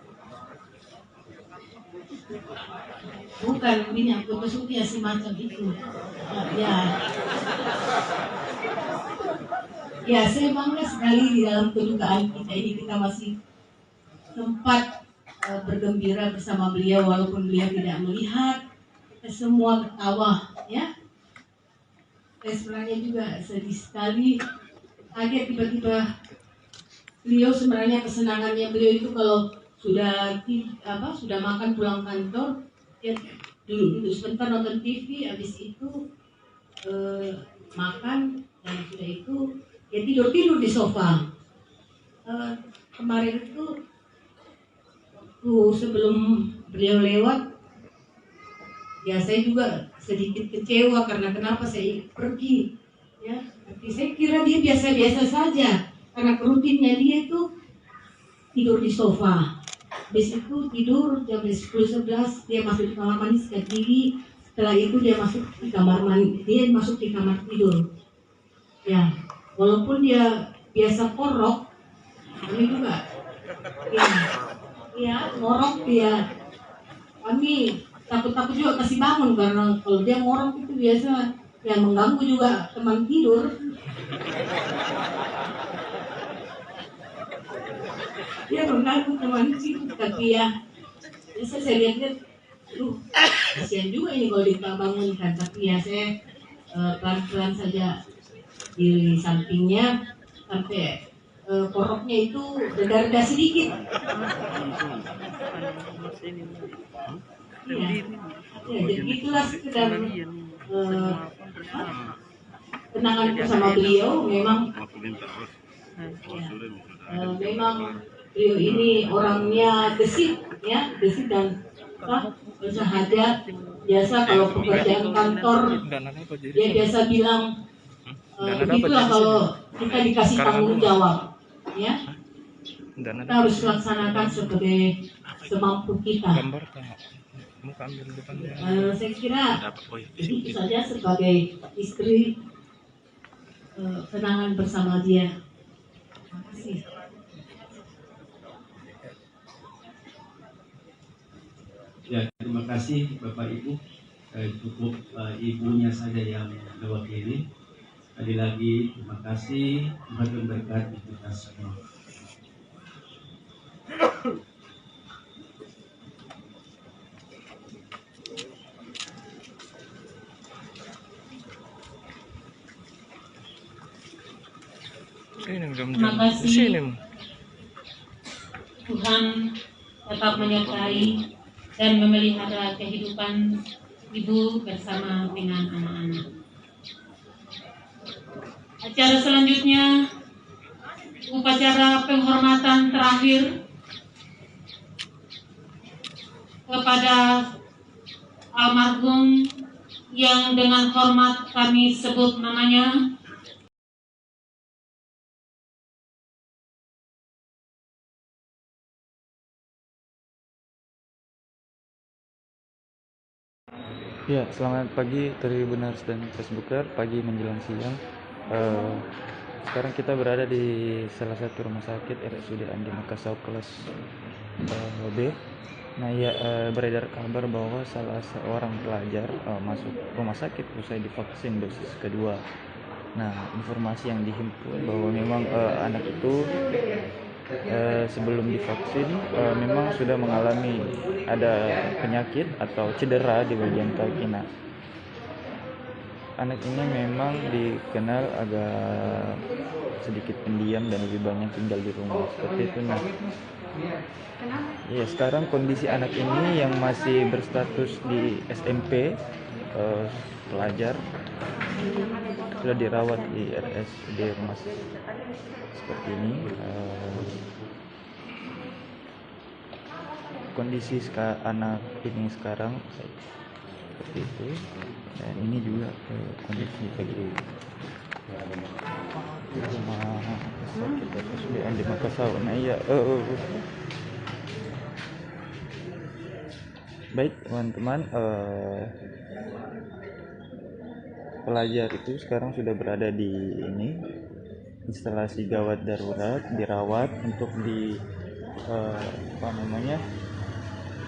Speaker 13: bukan minyak putih semacam itu. Ya saya bangga sekali di dalam kedukaan kita ini, kita masih sempat bergembira bersama beliau walaupun beliau tidak melihat. Kita semua ketawa, ya. Saya sebenarnya juga sedih sekali, kaget tiba-tiba beliau, sebenarnya kesenangannya beliau itu kalau sudah makan pulang kantor, ya duduk sebentar nonton TV, habis itu makan, dan sudah itu ya tidur di sofa. Kemarin itu sebelum beliau lewat, ya saya juga sedikit kecewa karena kenapa saya pergi, ya. Tapi saya kira dia biasa-biasa saja karena rutinnya dia itu tidur di sofa. Habis itu tidur jam 10-11 dia masuk di kamar mandi sikat gigi. Setelah itu dia masuk di kamar tidur. Ya, walaupun dia biasa korok, kami juga ya ngorok dia. Kami takut juga kasih bangun karena kalau dia ngorok itu biasa yang mengganggu juga teman tidur. Dia mengganggu teman tidur, tapi ya biasa saya lihat, kasihan juga ini kalau dibangunkan. Tapi ya saya pelan-pelan saja di sampingnya sampai koroknya itu reda sedikit. Ya, jadi itulah sekedar kenangan bersama beliau. Memang beliau ini orangnya gesit dan bersahaja. Biasa kalau pekerjaan kantor dia biasa bilang begitulah kalau kita dikasih tanggung jawab, ya.
Speaker 9: Dan
Speaker 13: kita harus laksanakan sebagai semampu kita.
Speaker 9: gambar kamu ambil depannya.
Speaker 13: Saya kira itu saja sebagai istri kenangan bersama dia. Terima kasih.
Speaker 12: Ya, terima kasih Bapak Ibu. Cukup ibunya saja yang mewakili. Sekali lagi terima kasih, Tuhan memberkati kita semua.
Speaker 13: Terima kasih Tuhan tetap menyertai dan memelihara kehidupan ibu bersama dengan anak-anak. Acara selanjutnya upacara penghormatan terakhir kepada almarhum yang dengan hormat kami sebut namanya.
Speaker 9: Ya, selamat pagi Tribuners dan Facebooker, pagi menjelang siang. Sekarang kita berada di salah satu rumah sakit RSUD Andi Makassau kelas B. Nah ya, beredar kabar bahwa salah seorang pelajar masuk rumah sakit usai divaksin dosis kedua. Nah, informasi yang dihimpun bahwa memang anak itu sebelum divaksin memang sudah mengalami ada penyakit atau cedera di bagian kaki. Nah, anak ini memang dikenal agak sedikit pendiam dan lebih banyak tinggal di rumah seperti itu. Nah, ya sekarang kondisi anak ini yang masih berstatus di SMP pelajar sudah dirawat di RSUD rumah seperti ini. Kondisi anak ini sekarang seperti itu, dan ini juga kondisi bagi rumah sakit RSUD Andi Makassau. Nah iya, baik teman-teman, pelajar itu sekarang sudah berada di ini instalasi gawat darurat, dirawat untuk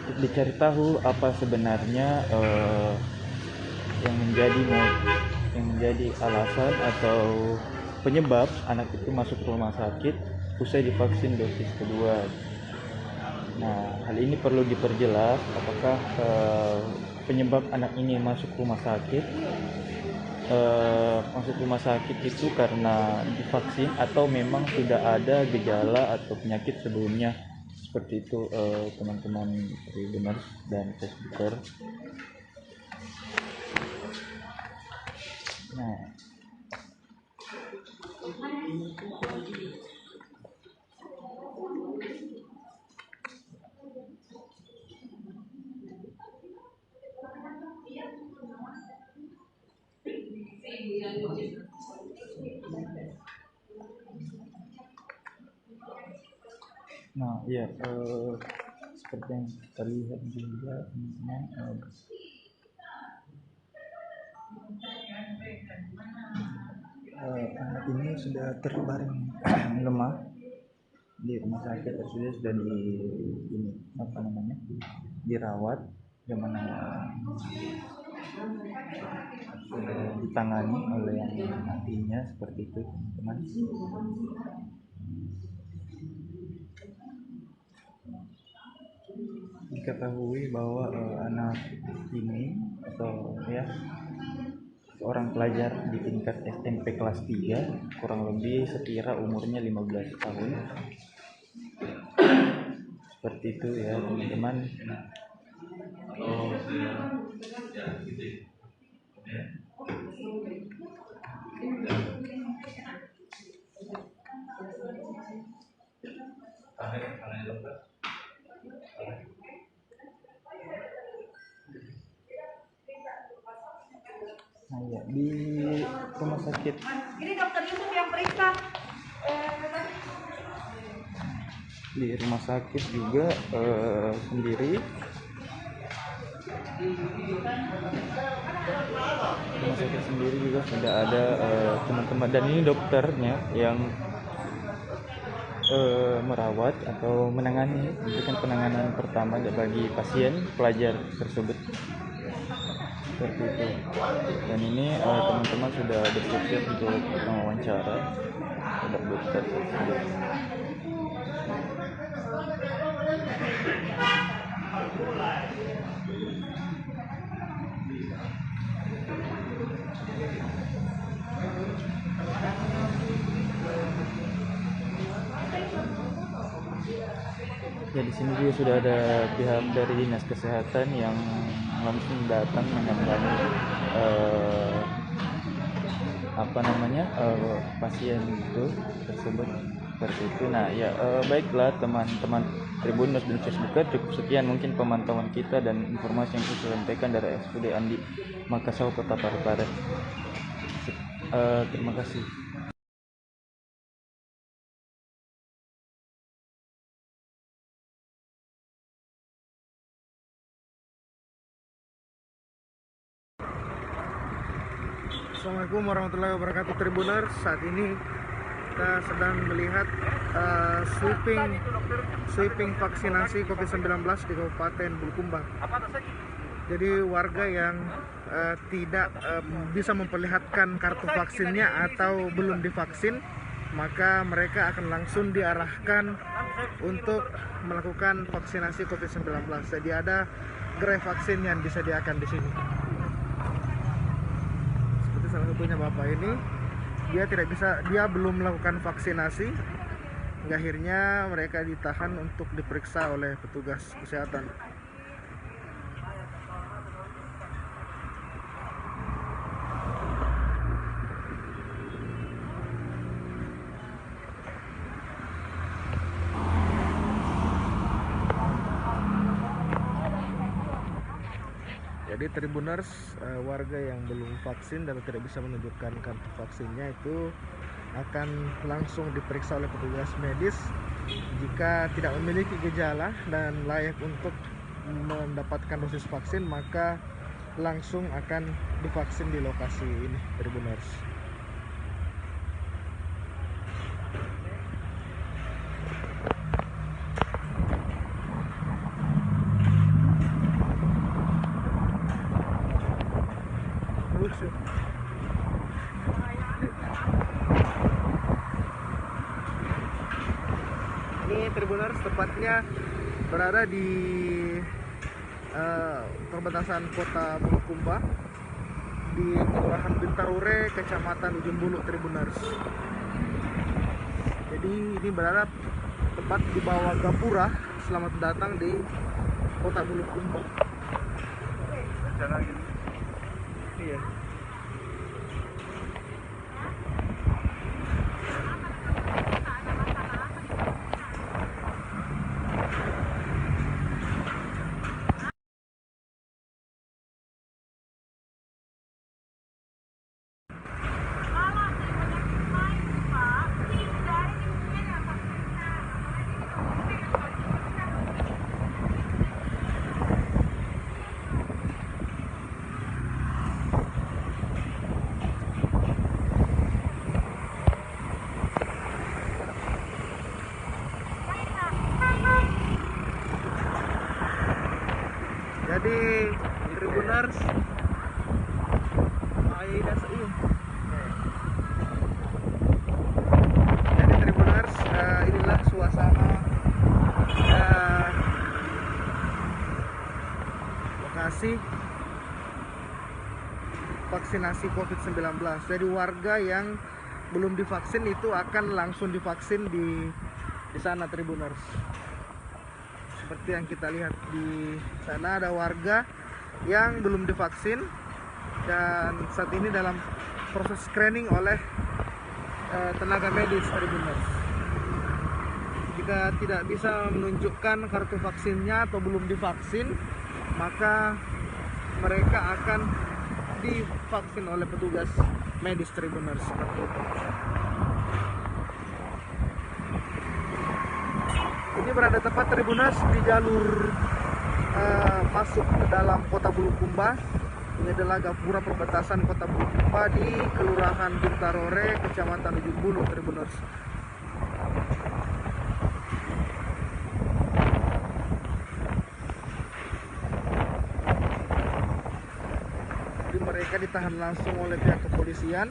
Speaker 9: untuk dicari tahu apa sebenarnya yang menjadi alasan atau penyebab anak itu masuk rumah sakit usai divaksin dosis kedua. Nah, hal ini perlu diperjelas apakah penyebab anak ini masuk rumah sakit itu karena divaksin atau memang sudah ada gejala atau penyakit sebelumnya. Seperti itu teman-teman Tribuners dan Facebooker. Nah, ya seperti yang kita lihat juga teman-teman, anak ini sudah terbaring lemah di rumah sakit, sudah dirawat, yang mana sudah ditangani oleh yang ahlinya seperti itu teman-teman. Diketahui bahwa anak ini atau ya seorang pelajar di tingkat SMP kelas 3, kurang lebih sekira umurnya 15 tahun. Seperti itu ya teman-teman. Nah ya, di rumah sakit
Speaker 4: Ini dokter Yusuf yang periksa.
Speaker 9: di rumah sakit juga sendiri. Rumah sakit sendiri juga sudah ada teman-teman, dan ini dokternya yang merawat atau menangani, memberikan penanganan pertama bagi pasien pelajar tersebut, seperti itu. Dan ini teman-teman sudah bersiap untuk mewawancara terhadap dokter tersebut. Ya, di sini juga sudah ada pihak dari dinas kesehatan yang langsung datang menangani pasien itu tersebut, seperti itu. Nah ya, baiklah teman-teman Tribuners dan Facebooker, cukup sekian mungkin pemantauan kita dan informasi yang saya sampaikan dari RSUD Andi Makassar, Kota Parepare. Terima kasih.
Speaker 5: Assalamualaikum warahmatullahi wabarakatuh Tribuners. Saat ini kita sedang melihat sweeping vaksinasi COVID-19 di Kabupaten Bulukumba. Jadi warga yang tidak bisa memperlihatkan kartu vaksinnya atau belum divaksin, maka mereka akan langsung diarahkan untuk melakukan vaksinasi COVID-19. Jadi ada gerai vaksin yang disediakan di sini. Salah satunya bapak ini, dia belum melakukan vaksinasi, hingga akhirnya mereka ditahan untuk diperiksa oleh petugas kesehatan. Jadi Tribuners, warga yang belum vaksin dan tidak bisa menunjukkan kartu vaksinnya itu akan langsung diperiksa oleh petugas medis. Jika tidak memiliki gejala dan layak untuk mendapatkan dosis vaksin, maka langsung akan divaksin di lokasi ini, Tribuners. Ini Tribuners tepatnya berada di perbatasan Kota Bulukumba di Kelurahan Bintarure, Kecamatan Ujung Buluk, Tribuners. Jadi ini berada tepat di bawah Gapura. Selamat datang di Kota Bulukumba. Iya. Jadi Tribuners, inilah suasana lokasi vaksinasi COVID-19. Jadi warga yang belum divaksin itu akan langsung divaksin di sana, Tribuners. Seperti yang kita lihat di sana, ada warga yang belum divaksin dan saat ini dalam proses screening oleh tenaga medis, Tribuners. Jika tidak bisa menunjukkan kartu vaksinnya atau belum divaksin, maka mereka akan divaksin oleh petugas medis, Tribuners. Seperti itu. Ini berada tepat Tribuners di jalur masuk ke dalam kota Bulukumba. Ini adalah gapura perbatasan kota Bulukumba di Kelurahan Bintarore, Kecamatan Ujung Bulu, Tribuners. Jadi mereka ditahan langsung oleh pihak kepolisian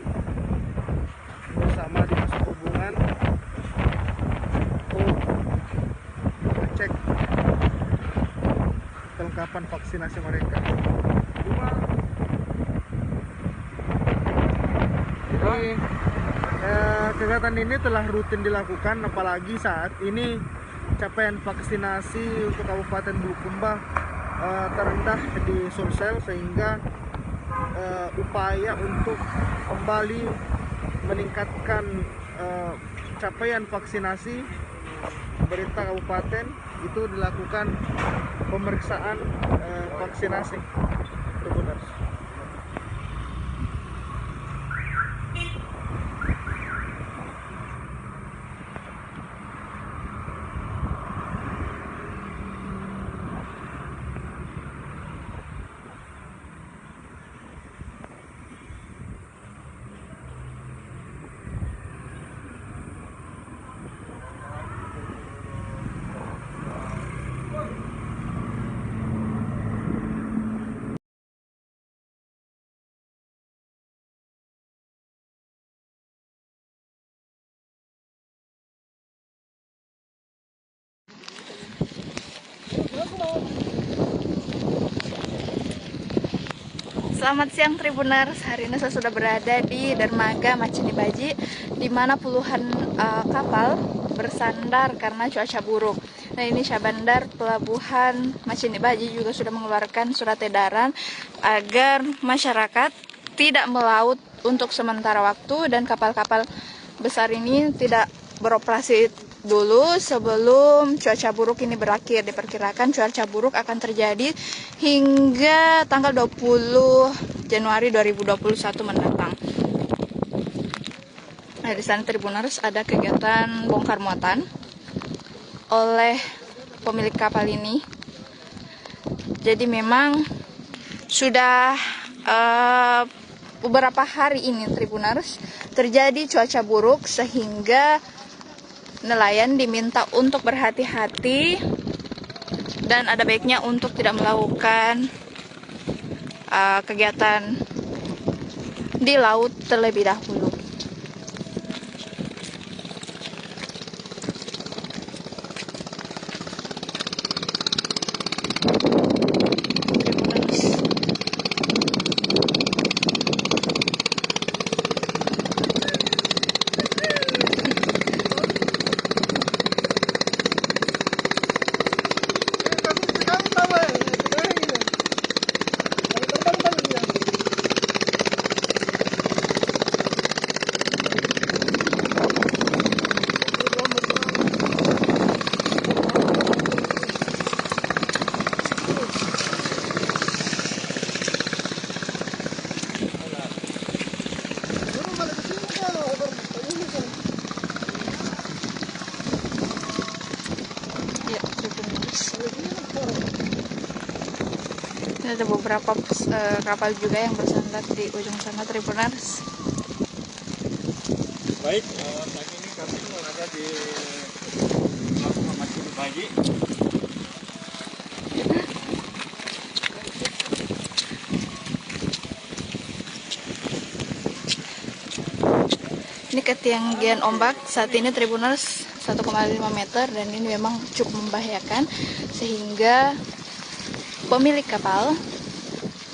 Speaker 5: bersama dinas perhubungan untuk cek kelengkapan vaksinasi mereka. Jadi kegiatan ini telah rutin dilakukan, apalagi saat ini capaian vaksinasi untuk Kabupaten Bulukumba terendah di Sulsel, sehingga upaya untuk kembali meningkatkan capaian vaksinasi pemerintah kabupaten itu dilakukan pemeriksaan vaksinasi. Tribuners.
Speaker 14: Selamat siang Tribuners, hari ini saya sudah berada di dermaga Macini Baji, di mana puluhan kapal bersandar karena cuaca buruk. Nah, ini Syahbandar Pelabuhan Macini Baji juga sudah mengeluarkan surat edaran agar masyarakat tidak melaut untuk sementara waktu, dan kapal-kapal besar ini tidak beroperasi dulu sebelum cuaca buruk ini berakhir. Diperkirakan cuaca buruk akan terjadi hingga tanggal 20 Januari 2021 mendatang. Nah, di sana Tribuners ada kegiatan bongkar muatan oleh pemilik kapal ini. Jadi memang sudah beberapa hari ini Tribuners terjadi cuaca buruk, sehingga nelayan diminta untuk berhati-hati dan ada baiknya untuk tidak melakukan kegiatan di laut terlebih dahulu. Ini ada beberapa kapal juga yang bersandar di ujung sana Tribuners.
Speaker 9: Baik, saat ini kami berada di Pelabuhan Macini Baji.
Speaker 14: Ini ketinggian ombak saat ini Tribuners 1,5 meter, dan ini memang cukup membahayakan, sehingga pemilik kapal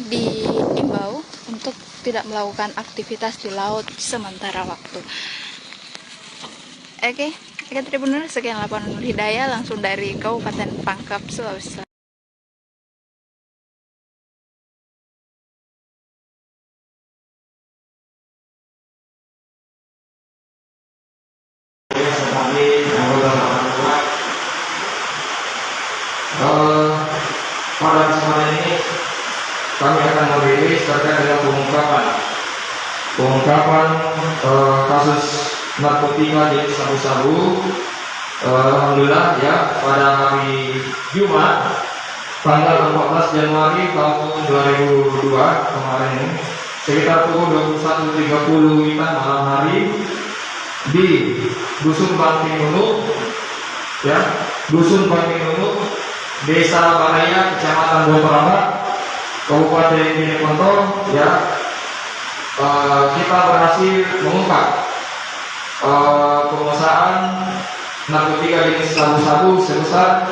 Speaker 14: diimbau untuk tidak melakukan aktivitas di laut sementara waktu. Oke, Tribuners, sekian laporan Nur Hidayah langsung dari Kabupaten Pangkep, Sulawesi Selatan.
Speaker 10: Pada kesempatan ini kami akan merilis terkait dengan pengungkapan kasus narkotika jenis sabu-sabu
Speaker 15: Alhamdulillah ya, pada hari Jumat tanggal 14 Januari tahun 2002 kemarin ini, sekitar pukul 21.30 WITA malam hari di Dusun Banting Nunuk ya, Dusun Banting Nunuk, Desa Baraya, Kecamatan Botoramba, Kabupaten Jeneponto ya, kita berhasil mengungkap penguasaan narkotika jenis sabu-sabu sebesar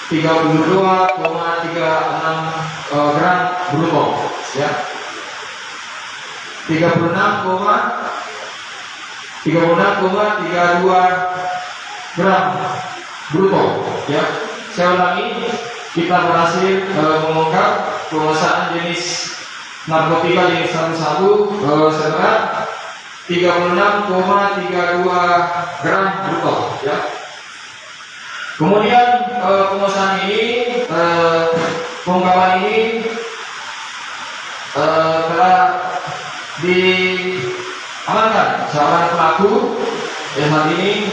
Speaker 15: 32,36 gram bruto ya, 36,32 gram bruto ya. Saya ulangi, kita berhasil mengungkap penguasaan jenis narkotika jenis sabu-sabu seberat 36,32 gram bruto ya. Kemudian penguasaan ini, pengungkapan ini telah diamankan seorang pelaku yang saat ini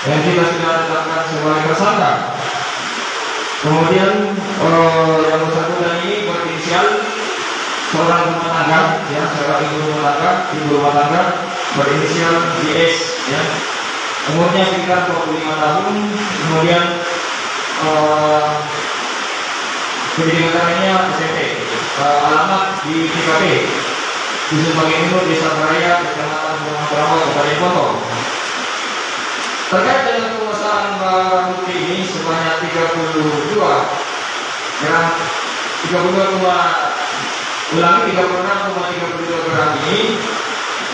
Speaker 15: yang kita sudah tetapkan sebagai tersangka. Kemudian yang bersangkutan ini berinisial seorang rumah tangga ya, seorang ibu rumah tangga berinisial JS ya. Umurnya sekitar 25 tahun, kemudian pendidikannya SMP, alamat di TKP Dusun Banting Nunuk, Desa Baraya, Kecamatan Botoramba, Kabupaten Jeneponto. Terkait dengan penguasaan barang bukti ini sebanyak 36,32 gram ini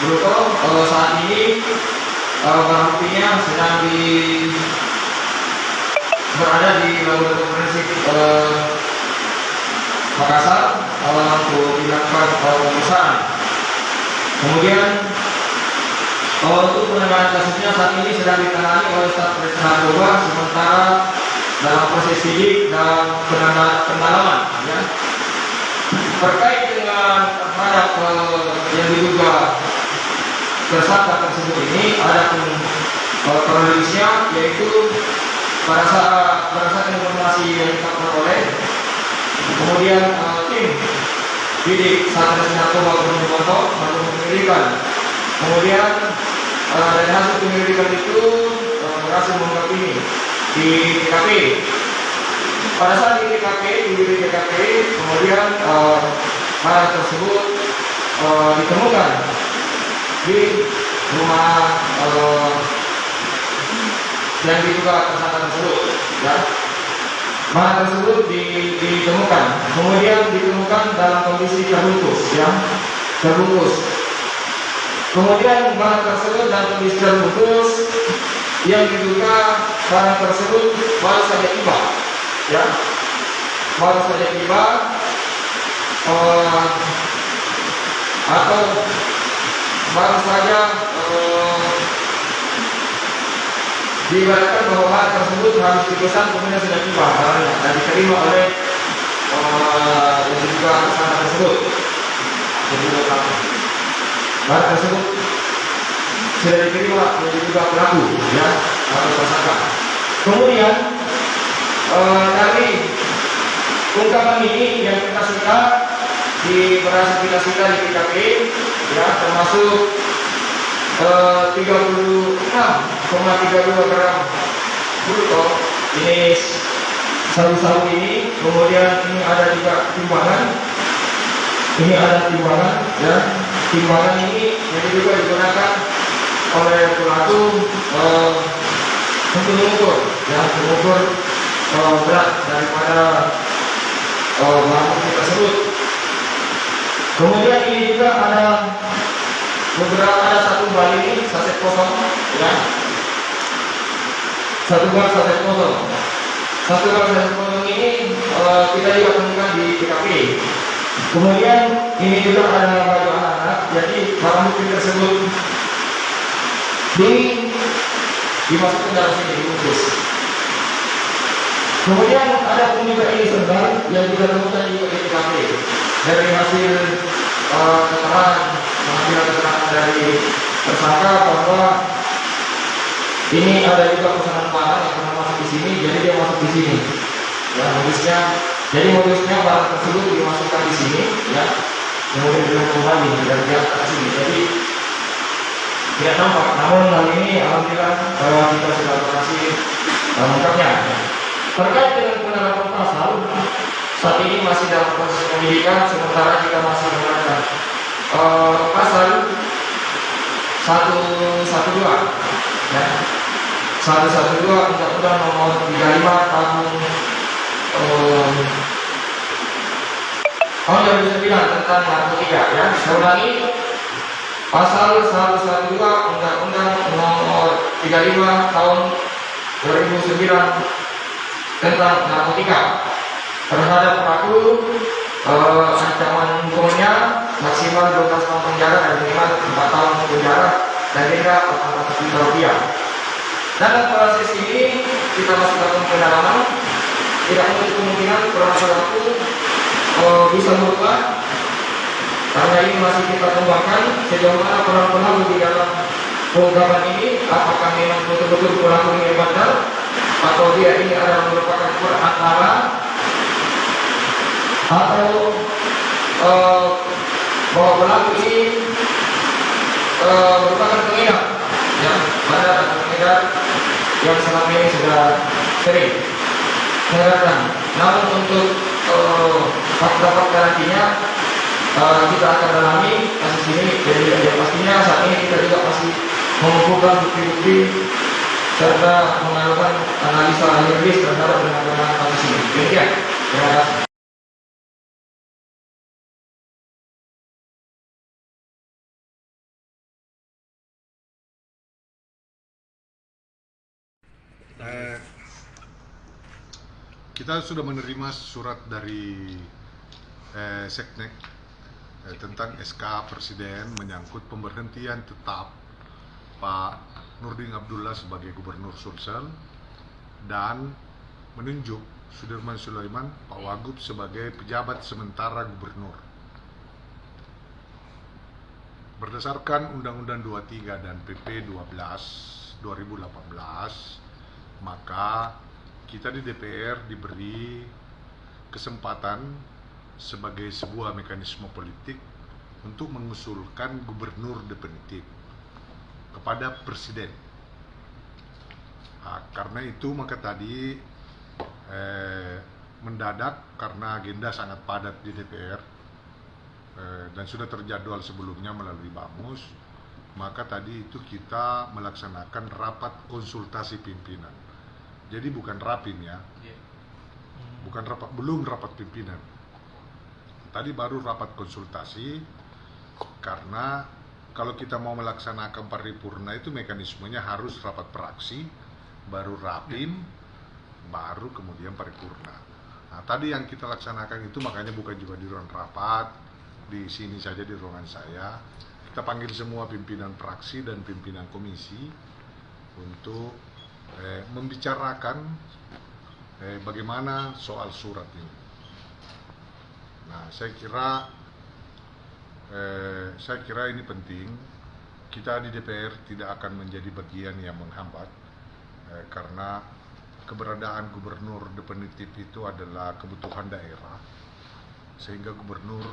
Speaker 15: bruto. Saat ini barang buktinya sedang berada di laboratorium forensik Makassar untuk dilakukan pemeriksaan. Kemudian untuk penanganan kasusnya saat ini sedang ditangani oleh staf Polres Narkoba, sementara dalam proses sidik dan pendalaman ya. Terkait dengan terhadap yang diduga tersangka tersebut ini, ada kronologisnya, yaitu pada saat berdasarkan informasi yang kita peroleh, kemudian tim bidik Satres Narkoba Kabupaten Jeneponto melakukan penyelidikan. Kemudian dari hasil penyelidikan itu berhasil mengungkap ini di TKP. Pada saat di TKP, kemudian barang tersebut ditemukan di rumah yang diduga tersangka tersebut ya. Barang tersebut ditemukan, kemudian ditemukan dalam kondisi terbungkus ya, terbungkus. Kemudian barang tersebut dalam kondisi terbungkus, yang diduga barang tersebut baru saja tiba ya, baru saja tiba atau baru saja diibaratkan bahwa barang tersebut harus dipesan kemudian sudah tiba barangnya dan diterima oleh yang diduga tersangka tersebut. Barang tersebut sudah diterima yang diduga pelaku ya, atau tersangka. Kemudian dari ungkapan ini yang kita sita berhasil kita sita di TKP ya, termasuk 36,32 gram bruto jenis sabu-sabu ini. Kemudian ini ada juga timbangan, ya. Timbangan ini yang juga digunakan oleh pelaku untuk mengukur ya, mengukur berat daripada barang bukti tersebut. Kemudian ini juga ada satu bal ini saset kosong ya, satu bal saset kosong ini kita juga temukan di TKP. Kemudian ini juga ada baju anak-anak, jadi barang bukti tersebut dimasukkan dalam sini dibungkus. Kemudian ada pun juga ini sebentar yang kita temukan di TKP dari hasil pengambilan keterangan dari tersangka bahwa sini. Ya, jadi modusnya barang tersebut dimasukkan di sini, ya, kemudian dibuang kembali dan diangkat ke sini. Jadi tidak nampak. Namun hal ini alhamdulillah kita sudah berhasil mengungkapnya. Terkait dengan penerapan pasal, saat ini masih dalam proses penyidikan, sementara kita masih menggunakan pasal 112, ya. 112 Undang-Undang Nomor 35 tahun 2009 tentang narkotika, ya. Saya ulangi, pasal 112 Undang-Undang Nomor 35 tahun 2009 tentang narkotika. Terhadap pelaku ancaman hukumnya maksimal 12 tahun penjara dan minimal 4 tahun penjara dan denda 400 juta rupiah. Dalam proses ini kita masih lakukan pendalaman, tidak menutup kemungkinan pelaku bisa berubah, karena ini masih kita kembangkan sejauh mana peran pelaku di dalam pengungkapan ini, apakah memang betul-betul pelaku ini bandar atau dia ini adalah merupakan perantara atau bahwa pelaku ini merupakan pengedar, ya, bandar atau pengedar yang selama ini sudah sering mengedarkan. Namun untuk fakta-fakta nantinya kita akan dalami kasus ini. Jadi pastinya saat ini kita juga masih mengumpulkan bukti-bukti serta melakukan analisa juridis terhadap penanganan kasus ini. Demikian. Terima kasih.
Speaker 16: Kita sudah menerima surat dari Seknek tentang SK Presiden menyangkut pemberhentian tetap Pak Nurdin Abdullah sebagai Gubernur Sulsel dan menunjuk Sudirman Sulaiman Pak Wagub sebagai pejabat sementara Gubernur. Berdasarkan Undang-Undang 23 dan PP 12 2018, maka kita di DPR diberi kesempatan sebagai sebuah mekanisme politik untuk mengusulkan gubernur definitif kepada Presiden. Nah, karena itu maka tadi mendadak karena agenda sangat padat di DPR dan sudah terjadwal sebelumnya melalui Bamus, maka tadi itu kita melaksanakan rapat konsultasi pimpinan. Jadi bukan rapim, ya, bukan rapat, belum rapat pimpinan. Tadi baru rapat konsultasi, karena kalau kita mau melaksanakan paripurna itu mekanismenya harus rapat praksi, baru rapim, baru kemudian paripurna. Nah, tadi yang kita laksanakan itu makanya bukan juga di ruang rapat, di sini saja di ruangan saya. Kita panggil semua pimpinan praksi dan pimpinan komisi untuk membicarakan bagaimana soal surat ini. Nah, saya kira ini penting. Kita di DPR tidak akan menjadi bagian yang menghambat, karena keberadaan gubernur definitif itu adalah kebutuhan daerah, sehingga gubernur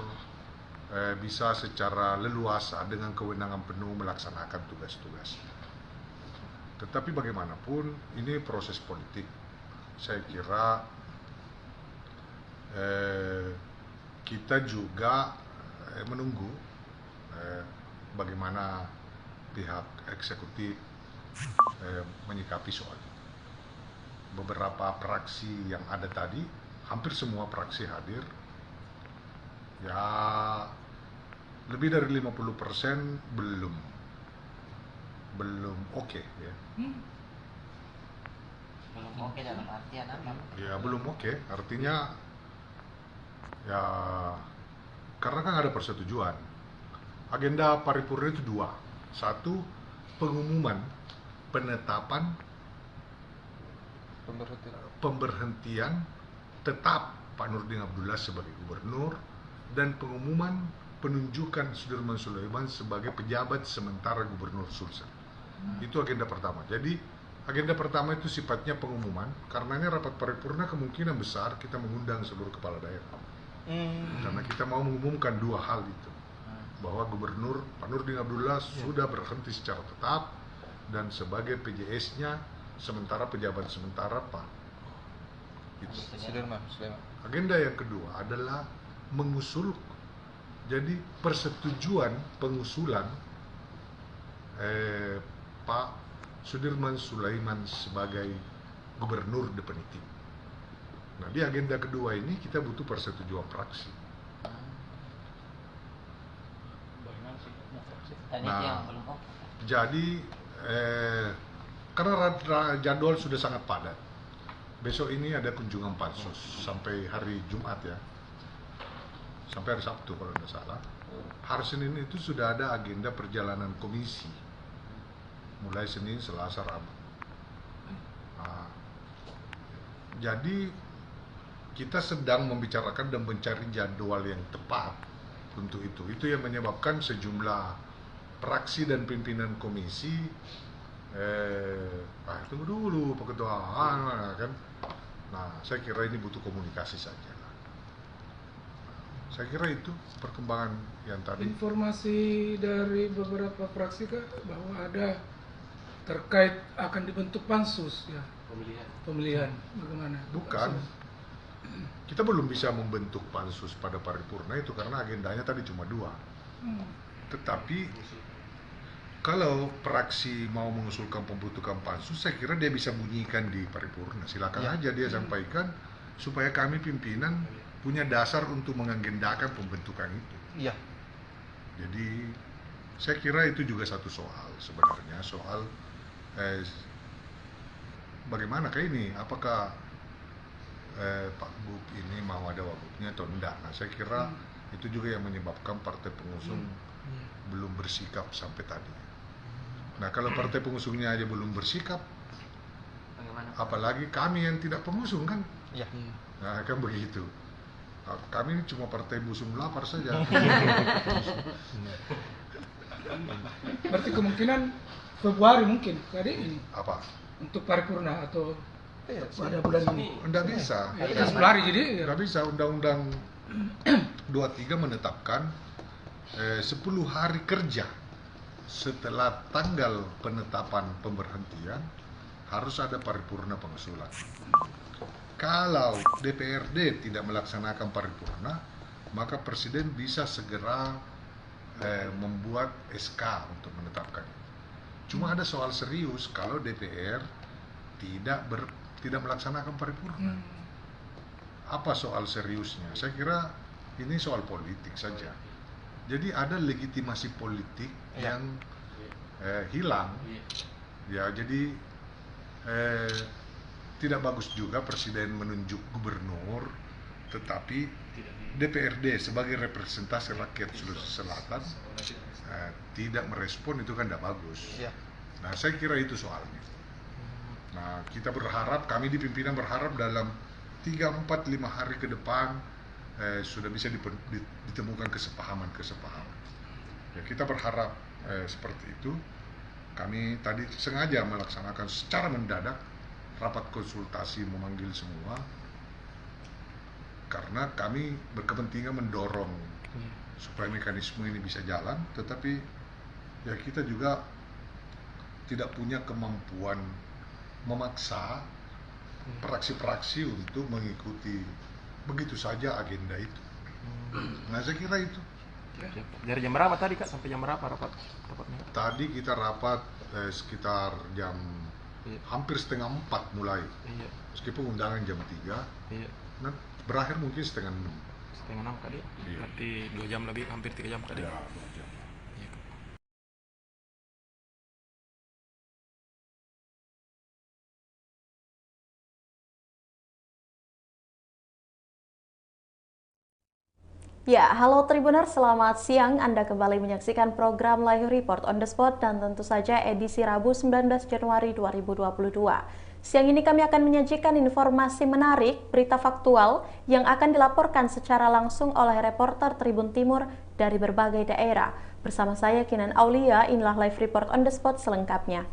Speaker 16: bisa secara leluasa dengan kewenangan penuh melaksanakan tugas-tugas. Tetapi bagaimanapun ini proses politik. Saya kira kita juga menunggu bagaimana pihak eksekutif menyikapi soal ini. Beberapa praksi yang ada tadi, hampir semua praksi hadir, ya lebih dari 50% belum oke, ya.
Speaker 17: Belum oke dalam artian apa?
Speaker 16: Ya belum oke, artinya ya karena kan ada persetujuan. Agenda paripurna itu dua. Satu, pengumuman penetapan pemberhentian tetap Pak Nurdin Abdullah sebagai gubernur dan pengumuman penunjukan Sudirman Sulaiman sebagai pejabat sementara Gubernur Sulsel. Itu agenda pertama. Jadi Agenda pertama itu sifatnya pengumuman, karenanya rapat paripurna kemungkinan besar kita mengundang seluruh kepala daerah. Karena kita mau mengumumkan dua hal itu, bahwa Gubernur Pak Nurdin Abdullah sudah berhenti secara tetap dan sebagai PJS-nya sementara pejabat sementara Pak. Itu. Agenda yang kedua adalah mengusul, jadi persetujuan pengusulan Pak Sudirman Sulaiman sebagai gubernur definitif. Nah, di agenda kedua ini kita butuh persetujuan fraksi. Nah, jadi karena jadwal sudah sangat padat, besok ini ada kunjungan pansus sampai hari Jumat ya, sampai hari Sabtu kalau tidak salah. Hari Senin itu sudah ada agenda perjalanan komisi, mulai Senin, Selasa, Rabu. Nah, jadi kita sedang membicarakan dan mencari jadwal yang tepat untuk itu. Itu yang menyebabkan sejumlah fraksi dan pimpinan komisi tunggu dulu Pak Ketua kan. Nah, saya kira ini butuh komunikasi saja. Saya kira itu perkembangan yang tadi.
Speaker 18: Informasi dari beberapa fraksi Kak bahwa ada terkait akan dibentuk pansus ya. Pemilihan bagaimana?
Speaker 16: Bukan. Kita belum bisa membentuk pansus pada paripurna itu karena agendanya tadi cuma dua. Tetapi kalau fraksi mau mengusulkan pembentukan pansus, saya kira dia bisa bunyikan di paripurna. Silakan aja dia sampaikan supaya kami pimpinan punya dasar untuk mengagendakan pembentukan itu.
Speaker 6: Iya.
Speaker 16: Jadi saya kira itu juga satu soal sebenarnya, soal bagaimana kayak ini, apakah Pak Buk ini mau ada wagubnya atau enggak. Nah, saya kira itu juga yang menyebabkan partai pengusung belum bersikap sampai tadi. Nah, kalau partai pengusungnya aja belum bersikap, apalagi kami yang tidak pengusung kan?
Speaker 6: Iya.
Speaker 16: Nah, kan begitu. Kami ini cuma partai busung lapar saja.
Speaker 18: Berarti kemungkinan Februari mungkin tadi ini.
Speaker 16: Apa?
Speaker 18: Untuk paripurna atau pada bulan ini.
Speaker 16: Enggak bisa.
Speaker 18: Februari jadi.
Speaker 16: Enggak bisa. Undang-Undang 23 menetapkan 10 hari kerja setelah tanggal penetapan pemberhentian harus ada paripurna pengusulan. Kalau DPRD tidak melaksanakan paripurna, maka Presiden bisa segera membuat SK untuk menetapkan. Cuma ada soal serius kalau DPR tidak melaksanakan paripurna. Apa soal seriusnya? Saya kira ini soal politik saja. Jadi ada legitimasi politik yang hilang. Ya, jadi tidak bagus juga Presiden menunjuk gubernur, tetapi DPRD sebagai representasi rakyat Sulawesi Selatan tidak merespon, itu kan tidak bagus. Nah, saya kira itu soalnya. Nah, kita berharap, kami di pimpinan berharap dalam 3, 4, 5 hari ke depan sudah bisa ditemukan kesepahaman-kesepahaman. Ya, kita berharap seperti itu. Kami tadi sengaja melaksanakan secara mendadak rapat konsultasi, memanggil semua karena kami berkepentingan mendorong supaya mekanisme ini bisa jalan, tetapi ya kita juga tidak punya kemampuan memaksa fraksi-fraksi untuk mengikuti begitu saja agenda itu. Nah, saya kira itu.
Speaker 5: Dari jam berapa tadi Kak? Sampai jam berapa rapatnya?
Speaker 16: Tadi kita rapat sekitar jam hampir setengah 4 mulai. Meskipun undangan jam 3. Nah, berakhir mungkin setengah 6.
Speaker 5: Setengah 6 tadi. Berarti 2 jam lebih, hampir 3 jam tadi.
Speaker 19: Ya, halo Tribuners, selamat siang. Anda kembali menyaksikan program Live Report on the Spot dan tentu saja edisi Rabu 19 Januari 2022. Siang ini kami akan menyajikan informasi menarik, berita faktual yang akan dilaporkan secara langsung oleh reporter Tribun Timur dari berbagai daerah. Bersama saya Kinan Aulia, inilah Live Report on the Spot selengkapnya.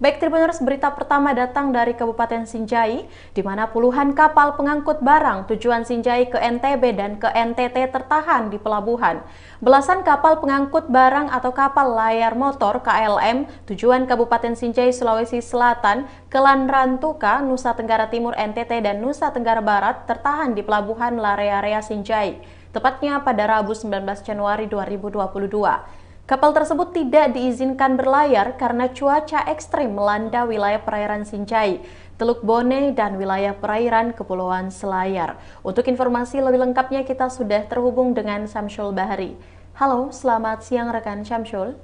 Speaker 19: Baik Tribuners, berita pertama datang dari Kabupaten Sinjai, di mana puluhan kapal pengangkut barang tujuan Sinjai ke NTB dan ke NTT tertahan di pelabuhan. Belasan kapal pengangkut barang atau kapal layar motor KLM tujuan Kabupaten Sinjai, Sulawesi Selatan, Kelan Rantuka, Nusa Tenggara Timur, NTT, dan Nusa Tenggara Barat tertahan di pelabuhan Larea-Area Sinjai, tepatnya pada Rabu 19 Januari 2022. Kapal tersebut tidak diizinkan berlayar karena cuaca ekstrim melanda wilayah perairan Sinjai, Teluk Bone, dan wilayah perairan Kepulauan Selayar. Untuk informasi lebih lengkapnya kita sudah terhubung dengan Syamsul Bahri. Halo, selamat siang rekan Syamsul.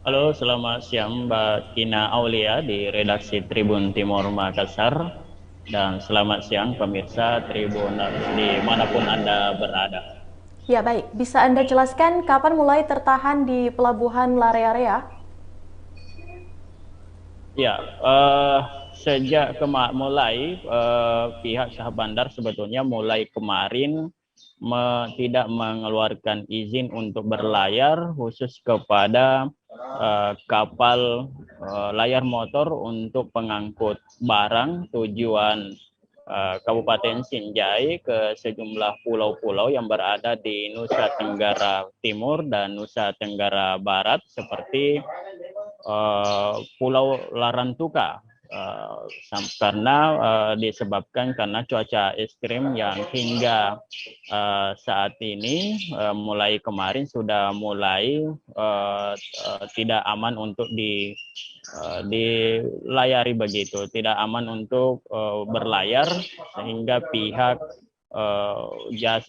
Speaker 20: Halo, selamat siang Mbak Kina Aulia di redaksi Tribun Timur Makassar. Dan selamat siang pemirsa Tribuners dimanapun Anda berada.
Speaker 19: Ya baik, bisa Anda jelaskan kapan mulai tertahan di pelabuhan Larea-Area?
Speaker 20: Ya, sejak mulai pihak Syah Bandar sebetulnya mulai kemarin tidak mengeluarkan izin untuk berlayar khusus kepada kapal layar motor untuk pengangkut barang tujuan Kabupaten Sinjai ke sejumlah pulau-pulau yang berada di Nusa Tenggara Timur dan Nusa Tenggara Barat seperti Pulau Larantuka karena disebabkan karena cuaca ekstrim yang hingga saat ini mulai kemarin sudah mulai tidak aman untuk dilayari begitu, tidak aman untuk berlayar sehingga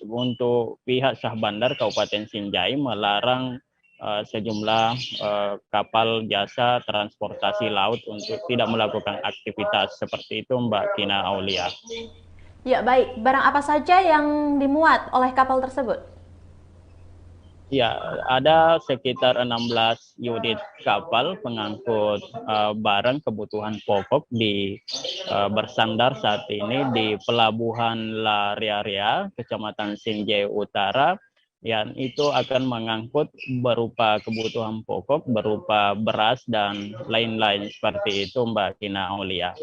Speaker 20: untuk pihak Syah Bandar Kabupaten Sinjai melarang sejumlah kapal jasa transportasi laut untuk tidak melakukan aktivitas seperti itu, Mbak Kina Aulia.
Speaker 19: Ya baik, barang apa saja yang dimuat oleh kapal tersebut?
Speaker 20: Ya, ada sekitar 16 unit kapal pengangkut barang kebutuhan pokok bersandar saat ini di Pelabuhan Larea-Area, Kecamatan Sinjai Utara, yang itu akan mengangkut berupa kebutuhan pokok, berupa beras dan lain-lain seperti itu, Mbak Kina Aulia.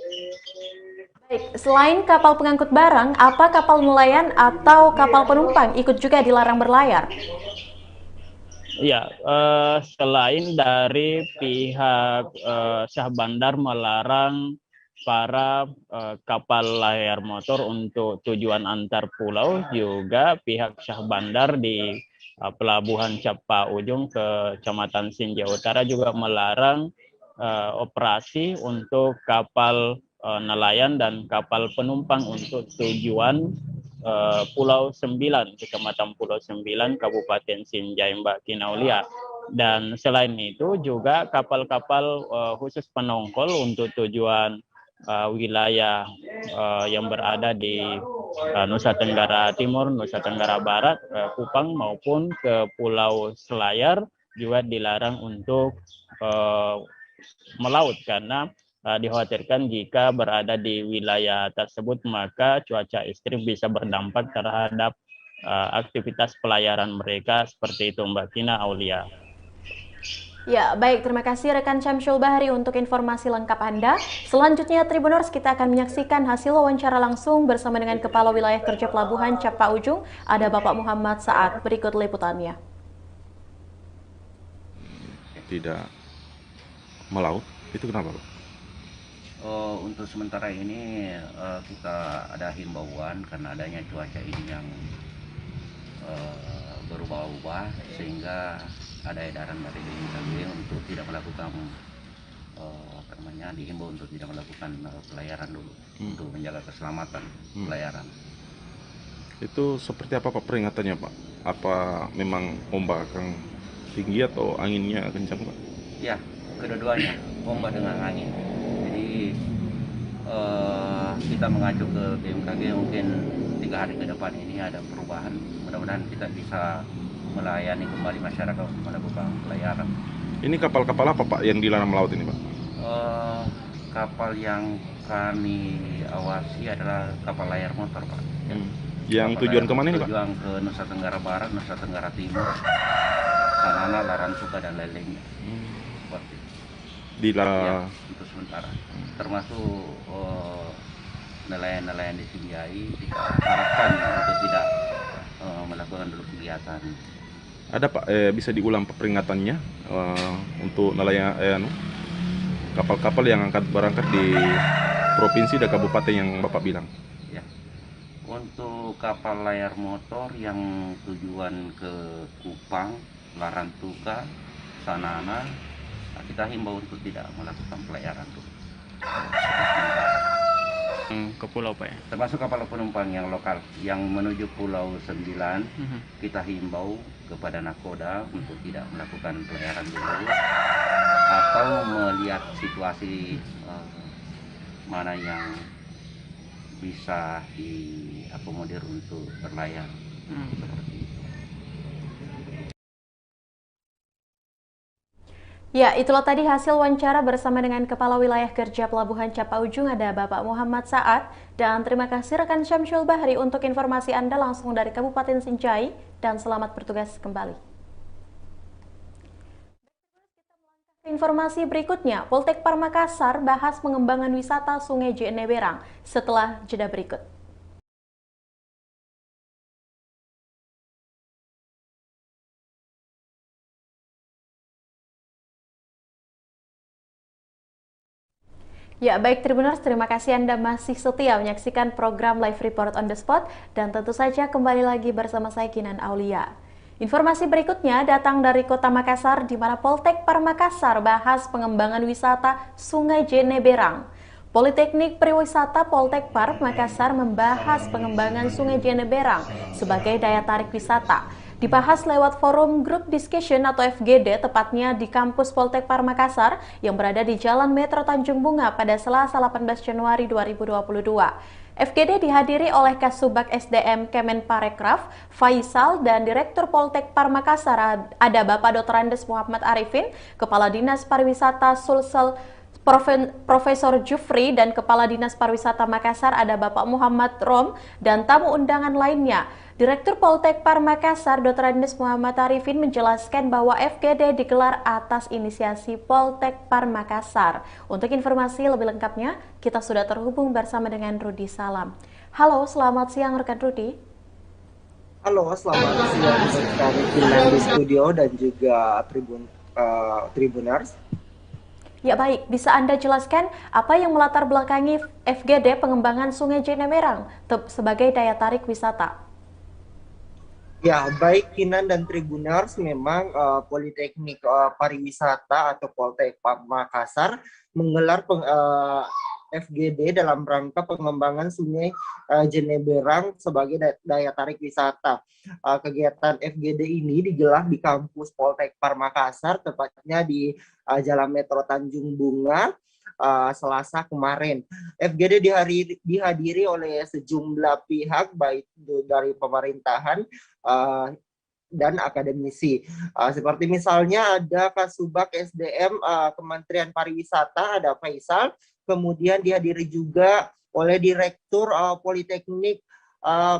Speaker 19: Baik, selain kapal pengangkut barang, apa kapal nelayan atau kapal penumpang ikut juga dilarang berlayar?
Speaker 20: Ya, selain dari pihak Syah Bandar melarang para kapal layar motor untuk tujuan antar pulau, juga pihak Syah Bandar di Pelabuhan Capa Ujung Kecamatan Sinjai Utara juga melarang operasi untuk kapal nelayan dan kapal penumpang untuk tujuan Pulau 9, Kecamatan Pulau 9, Kabupaten Sinjai, Mbak Kina Aulia. Dan selain itu juga kapal-kapal khusus penongkol untuk tujuan wilayah yang berada di Nusa Tenggara Timur, Nusa Tenggara Barat, Kupang maupun ke Pulau Selayar juga dilarang untuk melaut karena dikhawatirkan jika berada di wilayah tersebut maka cuaca ekstrim bisa berdampak terhadap aktivitas pelayaran mereka seperti itu, Mbak Kina Aulia.
Speaker 19: Ya, baik. Terima kasih rekan Syamsul Bahri untuk informasi lengkap Anda. Selanjutnya, Tribuners, kita akan menyaksikan hasil wawancara langsung bersama dengan Kepala Wilayah Kerja Pelabuhan Capa Ujung, ada Bapak Muhammad Saad. Berikut liputannya.
Speaker 21: Tidak melaut, itu kenapa, Pak?
Speaker 22: Untuk sementara ini kita ada himbauan karena adanya cuaca ini yang berubah-ubah sehingga ada edaran dari BMKG untuk tidak melakukan dihimbau untuk tidak melakukan pelayaran dulu untuk menjaga keselamatan pelayaran.
Speaker 21: Itu seperti apa Pak peringatannya, Pak? Apa memang ombak akan tinggi atau anginnya kencang, Pak?
Speaker 22: Ya, kedua-duanya, ombak dengan angin. Jadi kita mengacu ke BMKG mungkin 3 hari ke depan ini ada perubahan. Mudah-mudahan kita bisa melayani kembali masyarakat untuk melakukan pelayaran.
Speaker 21: Ini kapal-kapal apa Pak yang dilarang melaut ini, Pak?
Speaker 22: Kapal yang kami awasi adalah kapal layar motor, Pak.
Speaker 21: Yang kapal tujuan kemana ini, Pak?
Speaker 22: Tujuan ke Nusa Tenggara Barat, Nusa Tenggara Timur, Sanana, Larantuka dan lain-lainnya. untuk sementara. Termasuk nelayan-nelayan di CBI kita harapkan untuk tidak melakukan dulu kegiatan.
Speaker 21: Ada Pak, bisa diulang peringatannya untuk nelayan kapal-kapal yang akan berangkat di provinsi dan kabupaten yang Bapak bilang?
Speaker 22: Ya. Untuk kapal layar motor yang tujuan ke Kupang, Larantuka, Sanana, kita himbau untuk tidak melakukan pelayaran dulu.
Speaker 9: Ke pulau Pak ya?
Speaker 22: Termasuk kapal penumpang yang lokal yang menuju Pulau 9, kita himbau kepada nakoda untuk tidak melakukan pelayaran dulu atau melihat situasi mana yang bisa diakomodir untuk berlayar. Seperti itu.
Speaker 19: Ya, itulah tadi hasil wawancara bersama dengan Kepala Wilayah Kerja Pelabuhan Capaujung, ada Bapak Muhammad Saad. Dan terima kasih rekan Syamsul Bahri untuk informasi Anda langsung dari Kabupaten Sinjai, dan selamat bertugas kembali. Informasi berikutnya, Poltekpar Makassar bahas pengembangan wisata Sungai Jeneberang setelah jeda berikut. Ya, baik Tribuners, terima kasih Anda masih setia menyaksikan program Live Report on the Spot, dan tentu saja kembali lagi bersama saya Kinan Aulia. Informasi berikutnya datang dari Kota Makassar, di mana Poltekpar Makassar bahas pengembangan wisata Sungai Jeneberang. Politeknik Pariwisata Poltekpar Makassar membahas pengembangan Sungai Jeneberang sebagai daya tarik wisata. Dibahas lewat forum Group Discussion atau FGD, tepatnya di kampus Poltekpar Makassar yang berada di Jalan Metro Tanjung Bunga pada Selasa 18 Januari 2022. FGD dihadiri oleh Kasubag SDM Kemenparekraf, Faisal, dan Direktur Poltekpar Makassar ada Bapak Dr. Andes Muhammad Arifin, Kepala Dinas Pariwisata Sulsel Profesor Jufri, dan Kepala Dinas Pariwisata Makassar ada Bapak Muhammad Rom, dan tamu undangan lainnya. Direktur Poltekpar Makassar, Dr. Andes Muhammad Arifin, menjelaskan bahwa FGD digelar atas inisiasi Poltekpar Makassar. Untuk informasi lebih lengkapnya, kita sudah terhubung bersama dengan Rudi Salam. Halo, selamat siang rekan Rudi.
Speaker 7: Halo, selamat siang rekan Kinan di studio dan juga Tribuners.
Speaker 19: Ya baik, bisa Anda jelaskan apa yang melatar belakangi FGD pengembangan Sungai Jeneberang sebagai daya tarik wisata?
Speaker 7: Ya, baik Kinan dan Tribuners, memang Politeknik Pariwisata atau Poltekpar Makassar menggelar FGD dalam rangka pengembangan Sungai Jeneberang sebagai daya tarik wisata. Kegiatan FGD ini digelar di kampus Poltekpar Makassar, tepatnya di Jalan Metro Tanjung Bunga, Selasa kemarin. FGD dihadiri oleh sejumlah pihak, baik dari pemerintahan dan akademisi. Seperti misalnya ada Kasubag SDM Kementerian Pariwisata, ada Faisal, kemudian dihadiri juga oleh Direktur Politeknik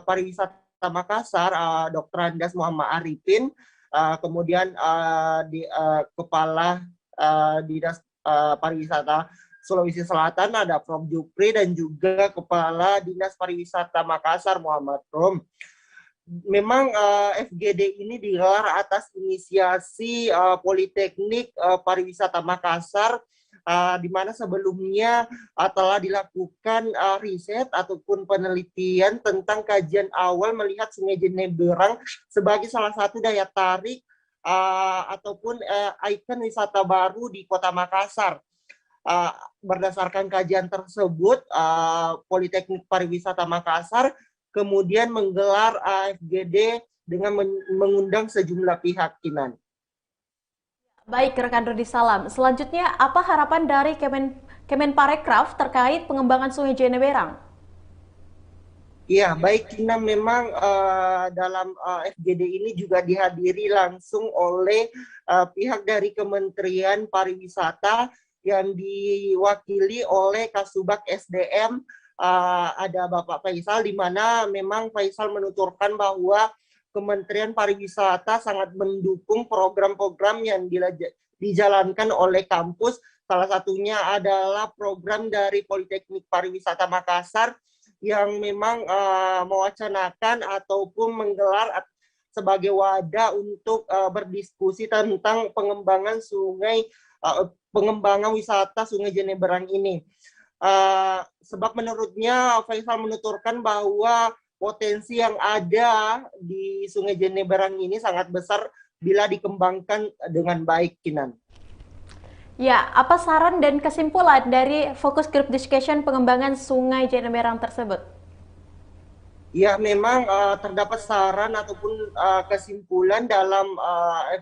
Speaker 7: Pariwisata Makassar, Dr. Andes Muhammad Arifin, kemudian Kepala Dinas Pariwisata Sulawesi Selatan ada Prof. Jupri, dan juga Kepala Dinas Pariwisata Makassar Muhammad Rom. Memang FGD ini digelar atas inisiasi Politeknik Pariwisata Makassar, di mana sebelumnya telah dilakukan riset ataupun penelitian tentang kajian awal melihat Sungai Jeneberang sebagai salah satu daya tarik ataupun ikon wisata baru di Kota Makassar. Berdasarkan kajian tersebut, Politeknik Pariwisata Makassar kemudian menggelar FGD dengan mengundang sejumlah pihak, Kinan.
Speaker 19: Baik, rekan Rudi Salam. Selanjutnya, apa harapan dari Kemenparekraf terkait pengembangan Sungai Jeneberang?
Speaker 7: Iya, baik Kinan, memang dalam FGD ini juga dihadiri langsung oleh pihak dari Kementerian Pariwisata yang diwakili oleh Kasubag SDM, ada Bapak Faisal, di mana memang Faisal menuturkan bahwa Kementerian Pariwisata sangat mendukung program-program yang dijalankan oleh kampus Salah satunya adalah program dari Politeknik Pariwisata Makassar yang memang mewacanakan ataupun menggelar sebagai wadah untuk berdiskusi tentang pengembangan pengembangan wisata Sungai Jeneberang ini. Sebab menurutnya Faisal menuturkan bahwa potensi yang ada di Sungai Jeneberang ini sangat besar bila dikembangkan dengan baik, Kinan.
Speaker 19: Ya, apa saran dan kesimpulan dari fokus group discussion pengembangan Sungai Jeneberang tersebut?
Speaker 7: Ya, memang terdapat saran ataupun kesimpulan dalam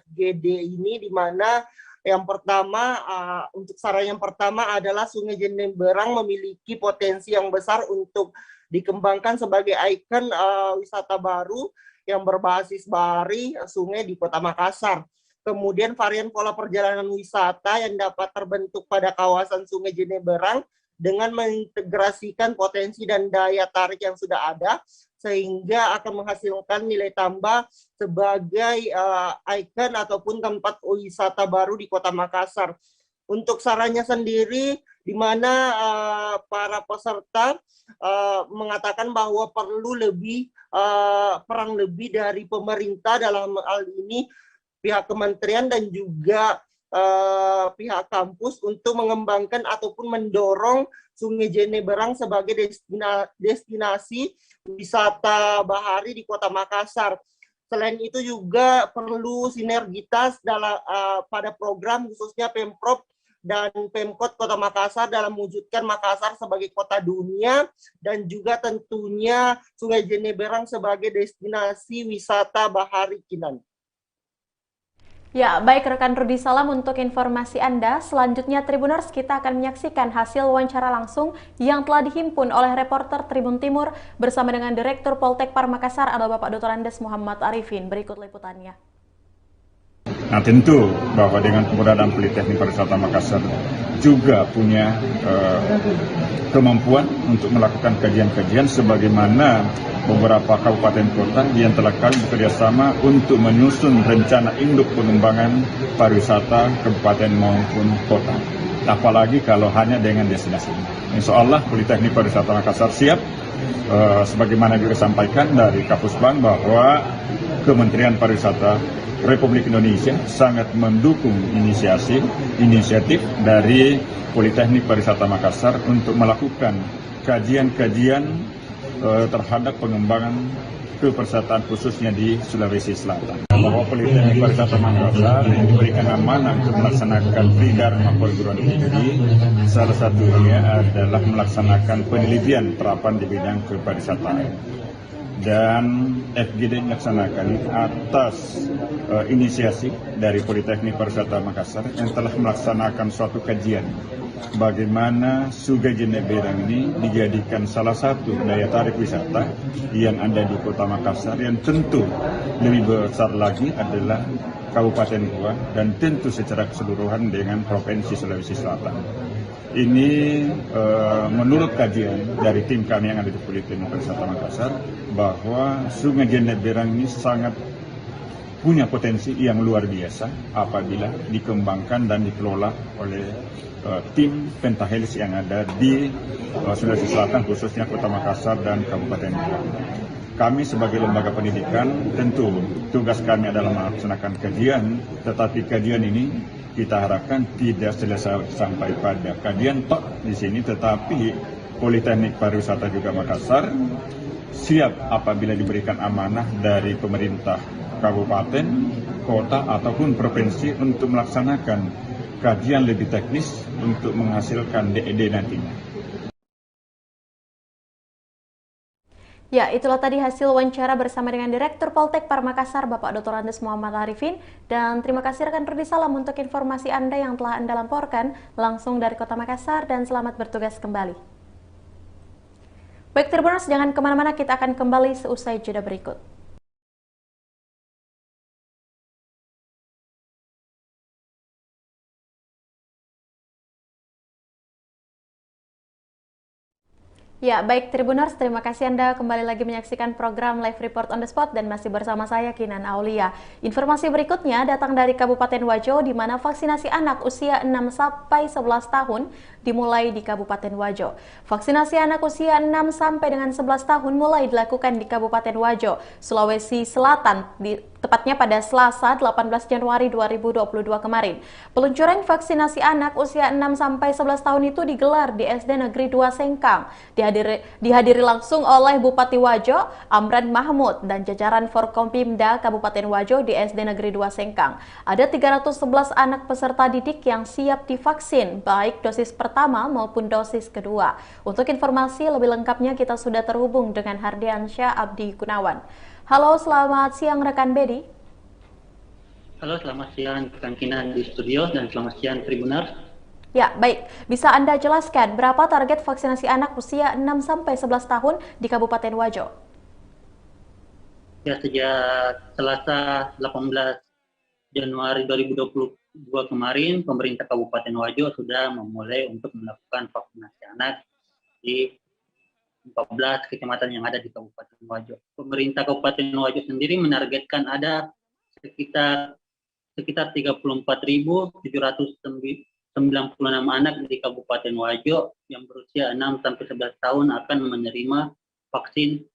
Speaker 7: FGD ini, di mana yang pertama, untuk saran yang pertama adalah Sungai Jeneberang memiliki potensi yang besar untuk dikembangkan sebagai ikon wisata baru yang berbasis bahari sungai di Kota Makassar. Kemudian varian pola perjalanan wisata yang dapat terbentuk pada kawasan Sungai Jeneberang dengan mengintegrasikan potensi dan daya tarik yang sudah ada, sehingga akan menghasilkan nilai tambah sebagai ikon ataupun tempat wisata baru di Kota Makassar. Untuk sarannya sendiri, di mana para peserta mengatakan bahwa perlu peran lebih dari pemerintah dalam hal ini, pihak kementerian dan juga pihak kampus untuk mengembangkan ataupun mendorong Sungai Jeneberang sebagai destinasi wisata bahari di Kota Makassar. Selain itu juga perlu sinergitas pada program khususnya Pemprov dan Pemkot Kota Makassar dalam mewujudkan Makassar sebagai kota dunia dan juga tentunya Sungai Jeneberang sebagai destinasi wisata bahari, Kinan.
Speaker 19: Ya, baik rekan Rudi Salam untuk informasi Anda. Selanjutnya Tribuners, kita akan menyaksikan hasil wawancara langsung yang telah dihimpun oleh reporter Tribun Timur bersama dengan Direktur Poltek Par Makassar ada Bapak Dr. Andes Muhammad Arifin. Berikut liputannya.
Speaker 1: Nah, tentu bahwa dengan keberadaan Politeknik Pariwisata Makassar juga punya kemampuan untuk melakukan kajian-kajian sebagaimana beberapa kabupaten kota yang telah kami bekerjasama untuk menyusun rencana induk pengembangan pariwisata kabupaten maupun kota. Apalagi kalau hanya dengan destinasi. Insya Allah Politeknik Pariwisata Makassar siap, sebagaimana juga disampaikan dari Kapusban bahwa Kementerian Pariwisata Republik Indonesia sangat mendukung inisiatif dari Politeknik Pariwisata Makassar untuk melakukan kajian-kajian terhadap pengembangan kepariwisataan khususnya di Sulawesi Selatan. Bahwa Politeknik Pariwisata Makassar diberikan amanah untuk melaksanakan Tridharma perguruan tinggi, salah satunya adalah melaksanakan penelitian terapan di bidang kepariwisataan. Dan FGD dilaksanakan atas inisiasi dari Politeknik Pariwisata Makassar yang telah melaksanakan suatu kajian bagaimana Sungai Jeneberang ini dijadikan salah satu daya tarik wisata yang ada di Kota Makassar, yang tentu lebih besar lagi adalah Kabupaten Goa dan tentu secara keseluruhan dengan Provinsi Sulawesi Selatan. Ini menurut kajian dari tim kami yang ada di Politeknik Pariwisata Makassar bahwa Sungai Jeneberang ini sangat punya potensi yang luar biasa apabila dikembangkan dan dikelola oleh tim pentahelis yang ada di Sulawesi Selatan, khususnya Kota Makassar dan Kabupaten Goa. Kami sebagai lembaga pendidikan tentu tugas kami adalah melaksanakan kajian, tetapi kajian ini kita harapkan tidak selesai sampai pada kajian tok di sini, tetapi Politeknik Pariwisata juga Makassar siap apabila diberikan amanah dari pemerintah kabupaten, kota ataupun provinsi untuk melaksanakan kajian lebih teknis untuk menghasilkan DED nantinya.
Speaker 19: Ya, itulah tadi hasil wawancara bersama dengan Direktur Poltek Par Makassar, Bapak Dr. Andes Muhammad Arifin. Dan terima kasih rekan Rudi Salam untuk informasi Anda yang telah Anda laporkan langsung dari Kota Makassar, dan selamat bertugas kembali. Baik Tribuners, jangan kemana-mana, kita akan kembali seusai jeda berikut. Ya, baik Tribuners, terima kasih Anda kembali lagi menyaksikan program Live Report on the Spot dan masih bersama saya Kinan Aulia. Informasi berikutnya datang dari Kabupaten Wajo di mana vaksinasi anak usia 6 sampai 11 tahun dimulai di Kabupaten Wajo. Vaksinasi anak usia 6 sampai dengan 11 tahun mulai dilakukan di Kabupaten Wajo, Sulawesi Selatan, tepatnya pada Selasa 18 Januari 2022 kemarin. Peluncuran vaksinasi anak usia 6 sampai 11 tahun itu digelar di SD Negeri 2 Sengkang. Dihadiri langsung oleh Bupati Wajo, Amran Mahmud, dan jajaran Forkompimda Kabupaten Wajo di SD Negeri 2 Sengkang. Ada 311 anak peserta didik yang siap divaksin, baik dosis pertama maupun dosis kedua. Untuk informasi lebih lengkapnya kita sudah terhubung dengan Hardiansyah Abdi Gunawan. Halo, selamat siang rekan Bedi.
Speaker 11: Halo, selamat siang rekan Kinan di studio dan selamat siang Tribuners.
Speaker 19: Ya, baik. Bisa Anda jelaskan berapa target vaksinasi anak usia 6 sampai 11 tahun di Kabupaten Wajo?
Speaker 11: Ya, sejak Selasa 18 Januari 2022 kemarin, pemerintah Kabupaten Wajo sudah memulai untuk melakukan vaksinasi anak di 14 kecamatan yang ada di Kabupaten Wajo. Pemerintah Kabupaten Wajo sendiri menargetkan ada sekitar 34.796 anak di Kabupaten Wajo yang berusia 6 sampai 11 tahun akan menerima vaksin,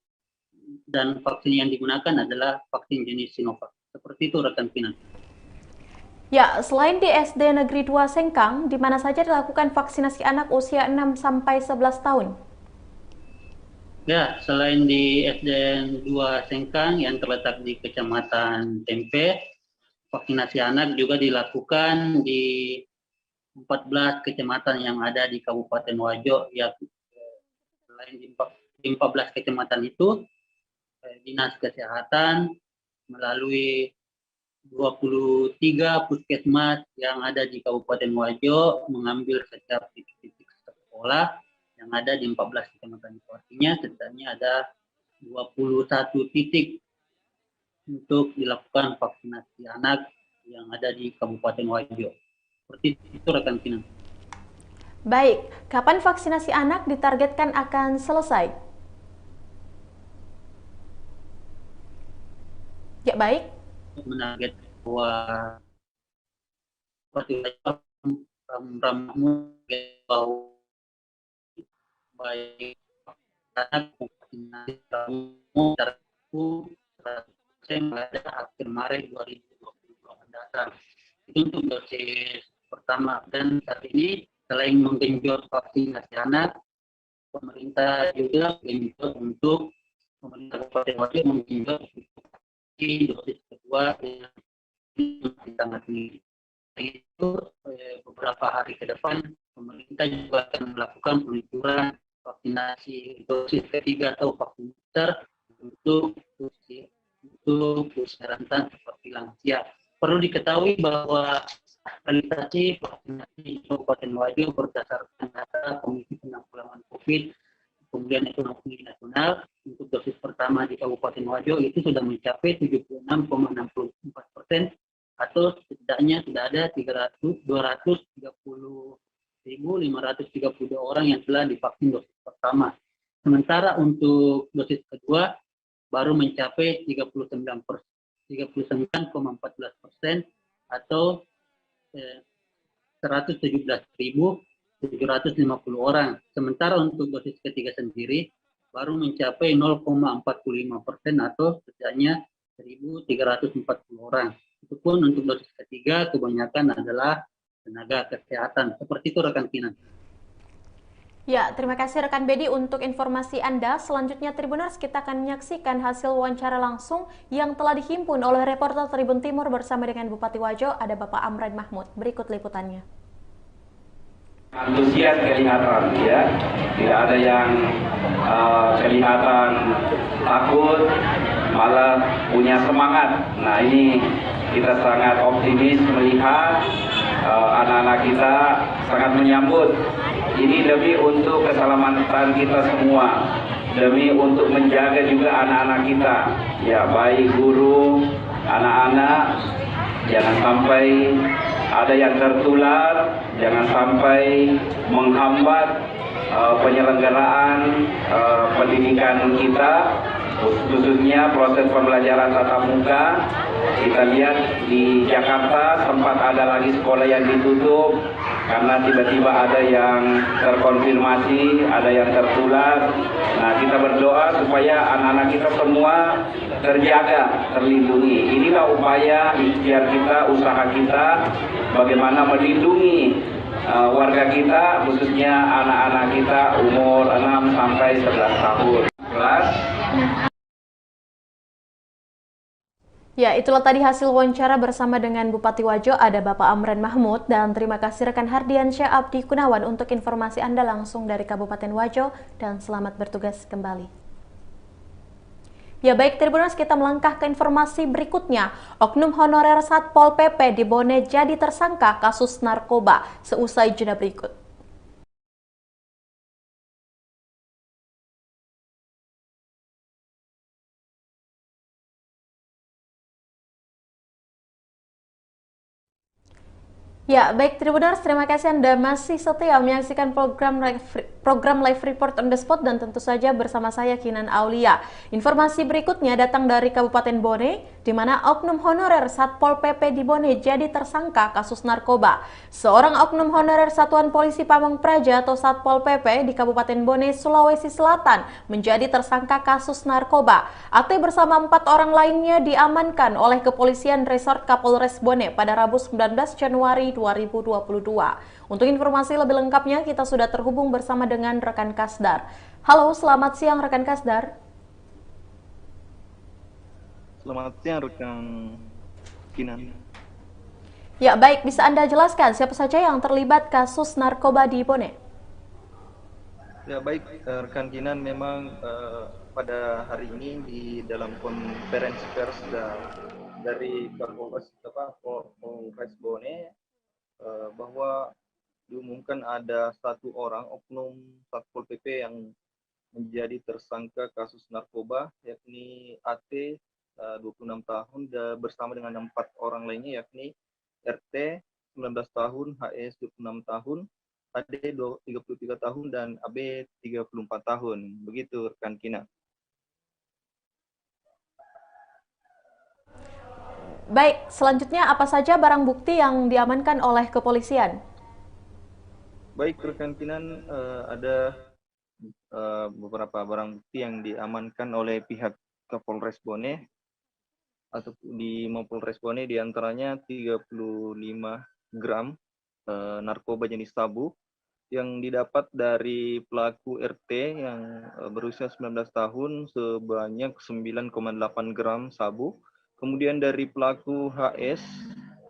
Speaker 11: dan vaksin yang digunakan adalah vaksin jenis Sinovac. Seperti itu rekan Pinan.
Speaker 19: Ya, selain di SD Negeri 2 Sengkang, di mana saja dilakukan vaksinasi anak usia 6 sampai 11 tahun?
Speaker 11: Ya, selain di SDN 2 Sengkang yang terletak di Kecamatan Tempe, vaksinasi anak juga dilakukan di 14 kecamatan yang ada di Kabupaten Wajo. Ya, selain di 14 kecamatan itu, Dinas Kesehatan melalui 23 puskesmas yang ada di Kabupaten Wajo mengambil setiap titik-titik sekolah yang ada di 14 kecamatan itu. Artinya setidaknya ada 21 titik untuk dilakukan vaksinasi anak yang ada di Kabupaten Wajo. Seperti itu rekan Kinan.
Speaker 19: Baik, kapan vaksinasi anak ditargetkan akan selesai? Ya, baik.
Speaker 11: Menarget bahwa bahwa baik anak vaksinasi pada akhir Maret 2022 mendatang. Itu untuk dosis pertama, dan saat ini selain menggenjot vaksinasi anak, pemerintah juga menggenjot untuk pemerintah Kabupaten Wajo menggenjot dosis kedua yang sangat tinggi. Itu beberapa hari ke depan pemerintah juga akan melakukan peluncuran vaksinasi dosis ketiga atau vaksin booster untuk usia rentan seperti lansia. Perlu diketahui bahwa realisasi vaksinasi Kabupaten Wajo berdasarkan data Komisi Penanggulangan COVID, kemudian ekonomi nasional, untuk dosis pertama di Kabupaten Wajo itu sudah mencapai 76,64%, atau setidaknya sudah ada 230.532 orang yang telah divaksin dosis pertama. Sementara untuk dosis kedua baru mencapai 39,14% atau 117.750 orang. Sementara untuk dosis ketiga sendiri baru mencapai 0,45% atau setidaknya 1.340 orang. Itu pun untuk dosis ketiga kebanyakan adalah tenaga kesehatan. Seperti itu rekan Kinan.
Speaker 19: Ya, terima kasih rekan Bedi untuk informasi Anda. Selanjutnya Tribuners, kita akan menyaksikan hasil wawancara langsung yang telah dihimpun oleh reporter Tribun Timur bersama dengan Bupati Wajo, ada Bapak Amran Mahmud. Berikut liputannya.
Speaker 2: Antusias kelihatan, ya, tidak ada yang kelihatan takut, malah punya semangat. Nah, ini kita sangat optimis melihat anak-anak kita sangat menyambut. Ini demi untuk keselamatan kita semua, demi untuk menjaga juga anak-anak kita, ya, baik guru, anak-anak, jangan sampai ada yang tertular, jangan sampai menghambat penyelenggaraan pendidikan kita, khususnya proses pembelajaran tatap muka. Kita lihat di Jakarta sempat ada lagi sekolah yang ditutup karena tiba-tiba ada yang terkonfirmasi, ada yang tertular. Nah, kita berdoa supaya anak-anak kita semua terjaga, terlindungi. Inilah upaya ikhtiar kita, usaha kita, bagaimana melindungi warga kita, khususnya anak-anak kita umur 6 sampai 11 tahun. Kelas.
Speaker 19: Ya, itulah tadi hasil wawancara bersama dengan Bupati Wajo, ada Bapak Amran Mahmud, dan terima kasih rekan Hardiansyah Abdi Gunawan untuk informasi Anda langsung dari Kabupaten Wajo, dan selamat bertugas kembali. Ya baik Tribuners, kita melangkah ke informasi berikutnya. Oknum honorer Satpol PP di Bone jadi tersangka kasus narkoba seusai jeda berikut. Ya, baik Tribuners, terima kasih Anda masih setia menyaksikan program live report on the spot, dan tentu saja bersama saya Kinan Aulia. Informasi berikutnya datang dari Kabupaten Bone, di mana oknum honorer Satpol PP di Bone jadi tersangka kasus narkoba. Seorang oknum honorer Satuan Polisi Pamong Praja atau Satpol PP di Kabupaten Bone, Sulawesi Selatan menjadi tersangka kasus narkoba. AT bersama 4 orang lainnya diamankan oleh Kepolisian Resort Kapolres Bone pada Rabu 19 Januari 2022. Untuk informasi lebih lengkapnya kita sudah terhubung bersama dengan rekan Kasdar. Halo, selamat siang rekan Kasdar.
Speaker 3: Selamat siang rekan Kinan.
Speaker 19: Ya baik, bisa Anda jelaskan siapa saja yang terlibat kasus narkoba di Bone?
Speaker 3: Ya baik rekan Kinan, memang pada hari ini di dalam konferensi pers dari Kapolres Bone bahwa diumumkan ada 1 orang oknum Satpol PP yang menjadi tersangka kasus narkoba, yakni AT 26 tahun bersama dengan 4 orang lainnya, yakni RT 19 tahun, HS 26 tahun, AD 33 tahun, dan AB 34 tahun. Begitu rekan Kina.
Speaker 19: Baik, selanjutnya apa saja barang bukti yang diamankan oleh kepolisian?
Speaker 3: Baik rekan Kinan, ada beberapa barang bukti yang diamankan oleh pihak Kapolres Bone atau di Mapolres Bone, diantaranya 35 gram narkoba jenis sabu yang didapat dari pelaku RT yang berusia 19 tahun sebanyak 9,8 gram sabu. Kemudian dari pelaku HS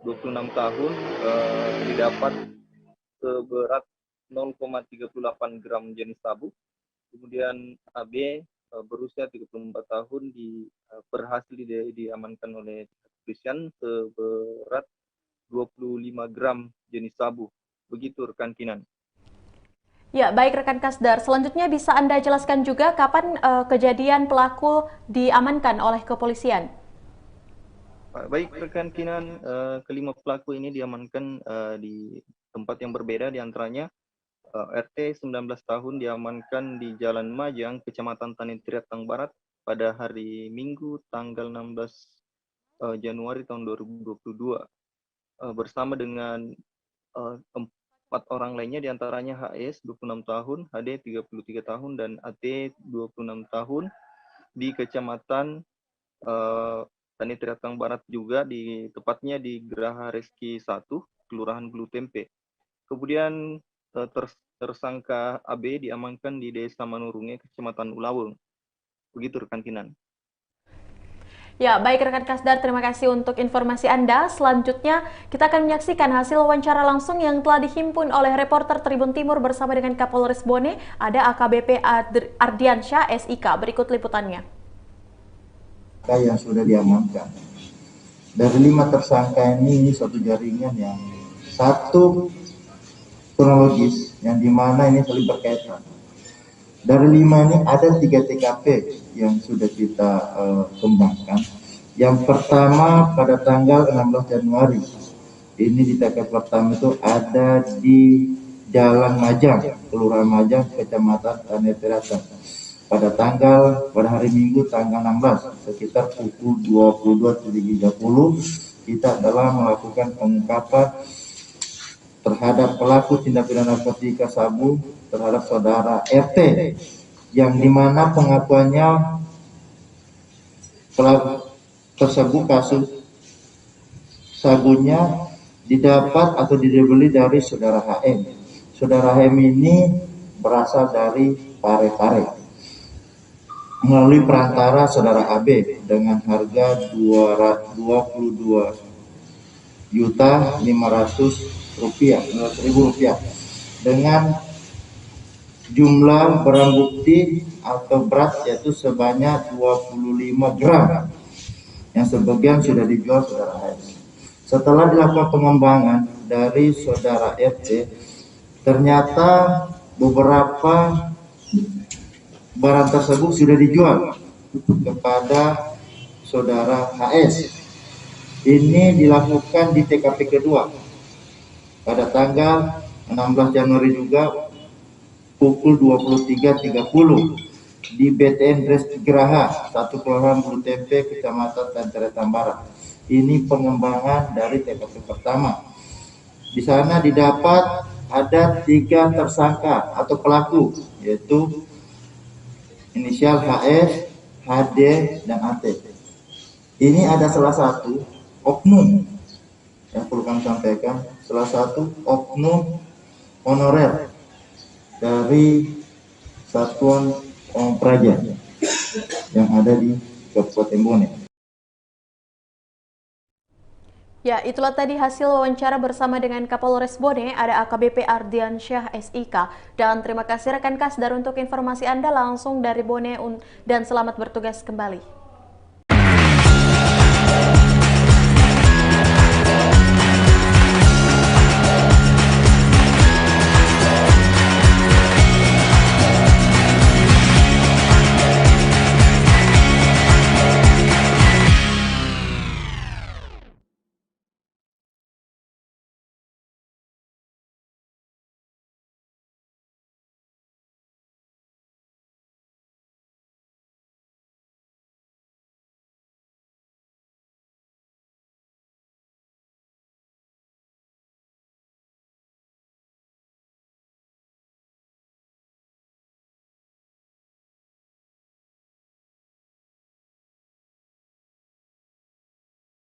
Speaker 3: 26 tahun didapat seberat 0,38 gram jenis sabu. Kemudian AB berusia 34 tahun berhasil diamankan oleh kepolisian seberat 25 gram jenis sabu. Begitu rekan Kinan.
Speaker 19: Ya, baik rekan Kasdar. Selanjutnya bisa Anda jelaskan juga kapan kejadian pelaku diamankan oleh kepolisian?
Speaker 3: Baik rekan Kinan, kelima pelaku ini diamankan di tempat yang berbeda, diantaranya RT 19 tahun diamankan di Jalan Majang, Kecamatan Tani Triatang Barat pada hari Minggu tanggal 16 Januari tahun 2022 bersama dengan 4 orang lainnya, diantaranya HS 26 tahun, HD 33 tahun, dan AT 26 tahun di Kecamatan Tani Triatang Barat juga, tepatnya di Geraha Reski 1, Kelurahan Bulu Tempe. Kemudian tersangka AB diamankan di Desa Manurunge, Kecamatan Ulaweng. Begitu rekan Kinan.
Speaker 19: Ya, baik rekan Kasdar, terima kasih untuk informasi Anda. Selanjutnya, kita akan menyaksikan hasil wawancara langsung yang telah dihimpun oleh reporter Tribun Timur bersama dengan Kapolres Bone, ada AKBP Ardiansyah SIK. Berikut liputannya.
Speaker 8: Yang sudah diamankan. Dari 5 tersangka ini suatu jaringan yang satu kronologis, yang dimana ini saling berkaitan. Dari 5 ini ada 3 TKP yang sudah kita kembangkan. Yang pertama pada tanggal 16 Januari, ini di TKP pertama itu ada di Jalan Majang, Kelurahan Majang, Kecamatan Tanah Terata. Pada hari Minggu tanggal 16 sekitar pukul 22.30 kita telah melakukan pengungkapan terhadap pelaku tindak pidana narkotika sabu terhadap saudara RT, yang dimana pengakuannya pelaku tersebut kasus sabunya didapat atau dibeli dari saudara HM. Saudara HM ini berasal dari Parepare melalui perantara saudara AB dengan harga 22.500.000 rupiah dengan jumlah barang bukti atau berat yaitu sebanyak 25 gram yang sebagian sudah dijual saudara HM. Setelah dilakukan pengembangan dari saudara RT, ternyata beberapa barang tersebut sudah dijual kepada saudara HS. Ini dilakukan di TKP kedua pada tanggal 16 Januari juga pukul 23.30 di BTN Dres Geraha, 1 Kelurahan Bulu Tempe, Kecamatan Tanah Barat. Ini pengembangan dari TKP pertama. Di sana didapat ada 3 tersangka atau pelaku, yaitu inisial HS, HD, dan AT. Ini ada salah satu oknum yang perlu kami sampaikan, salah satu oknum honorer dari Satuan Praja yang ada di Kabupaten Bone.
Speaker 19: Ya, itulah tadi hasil wawancara bersama dengan Kapolres Bone, ada AKBP Ardian Syah SIK. Dan terima kasih rekan Kasdar untuk informasi Anda langsung dari Bone dan selamat bertugas kembali.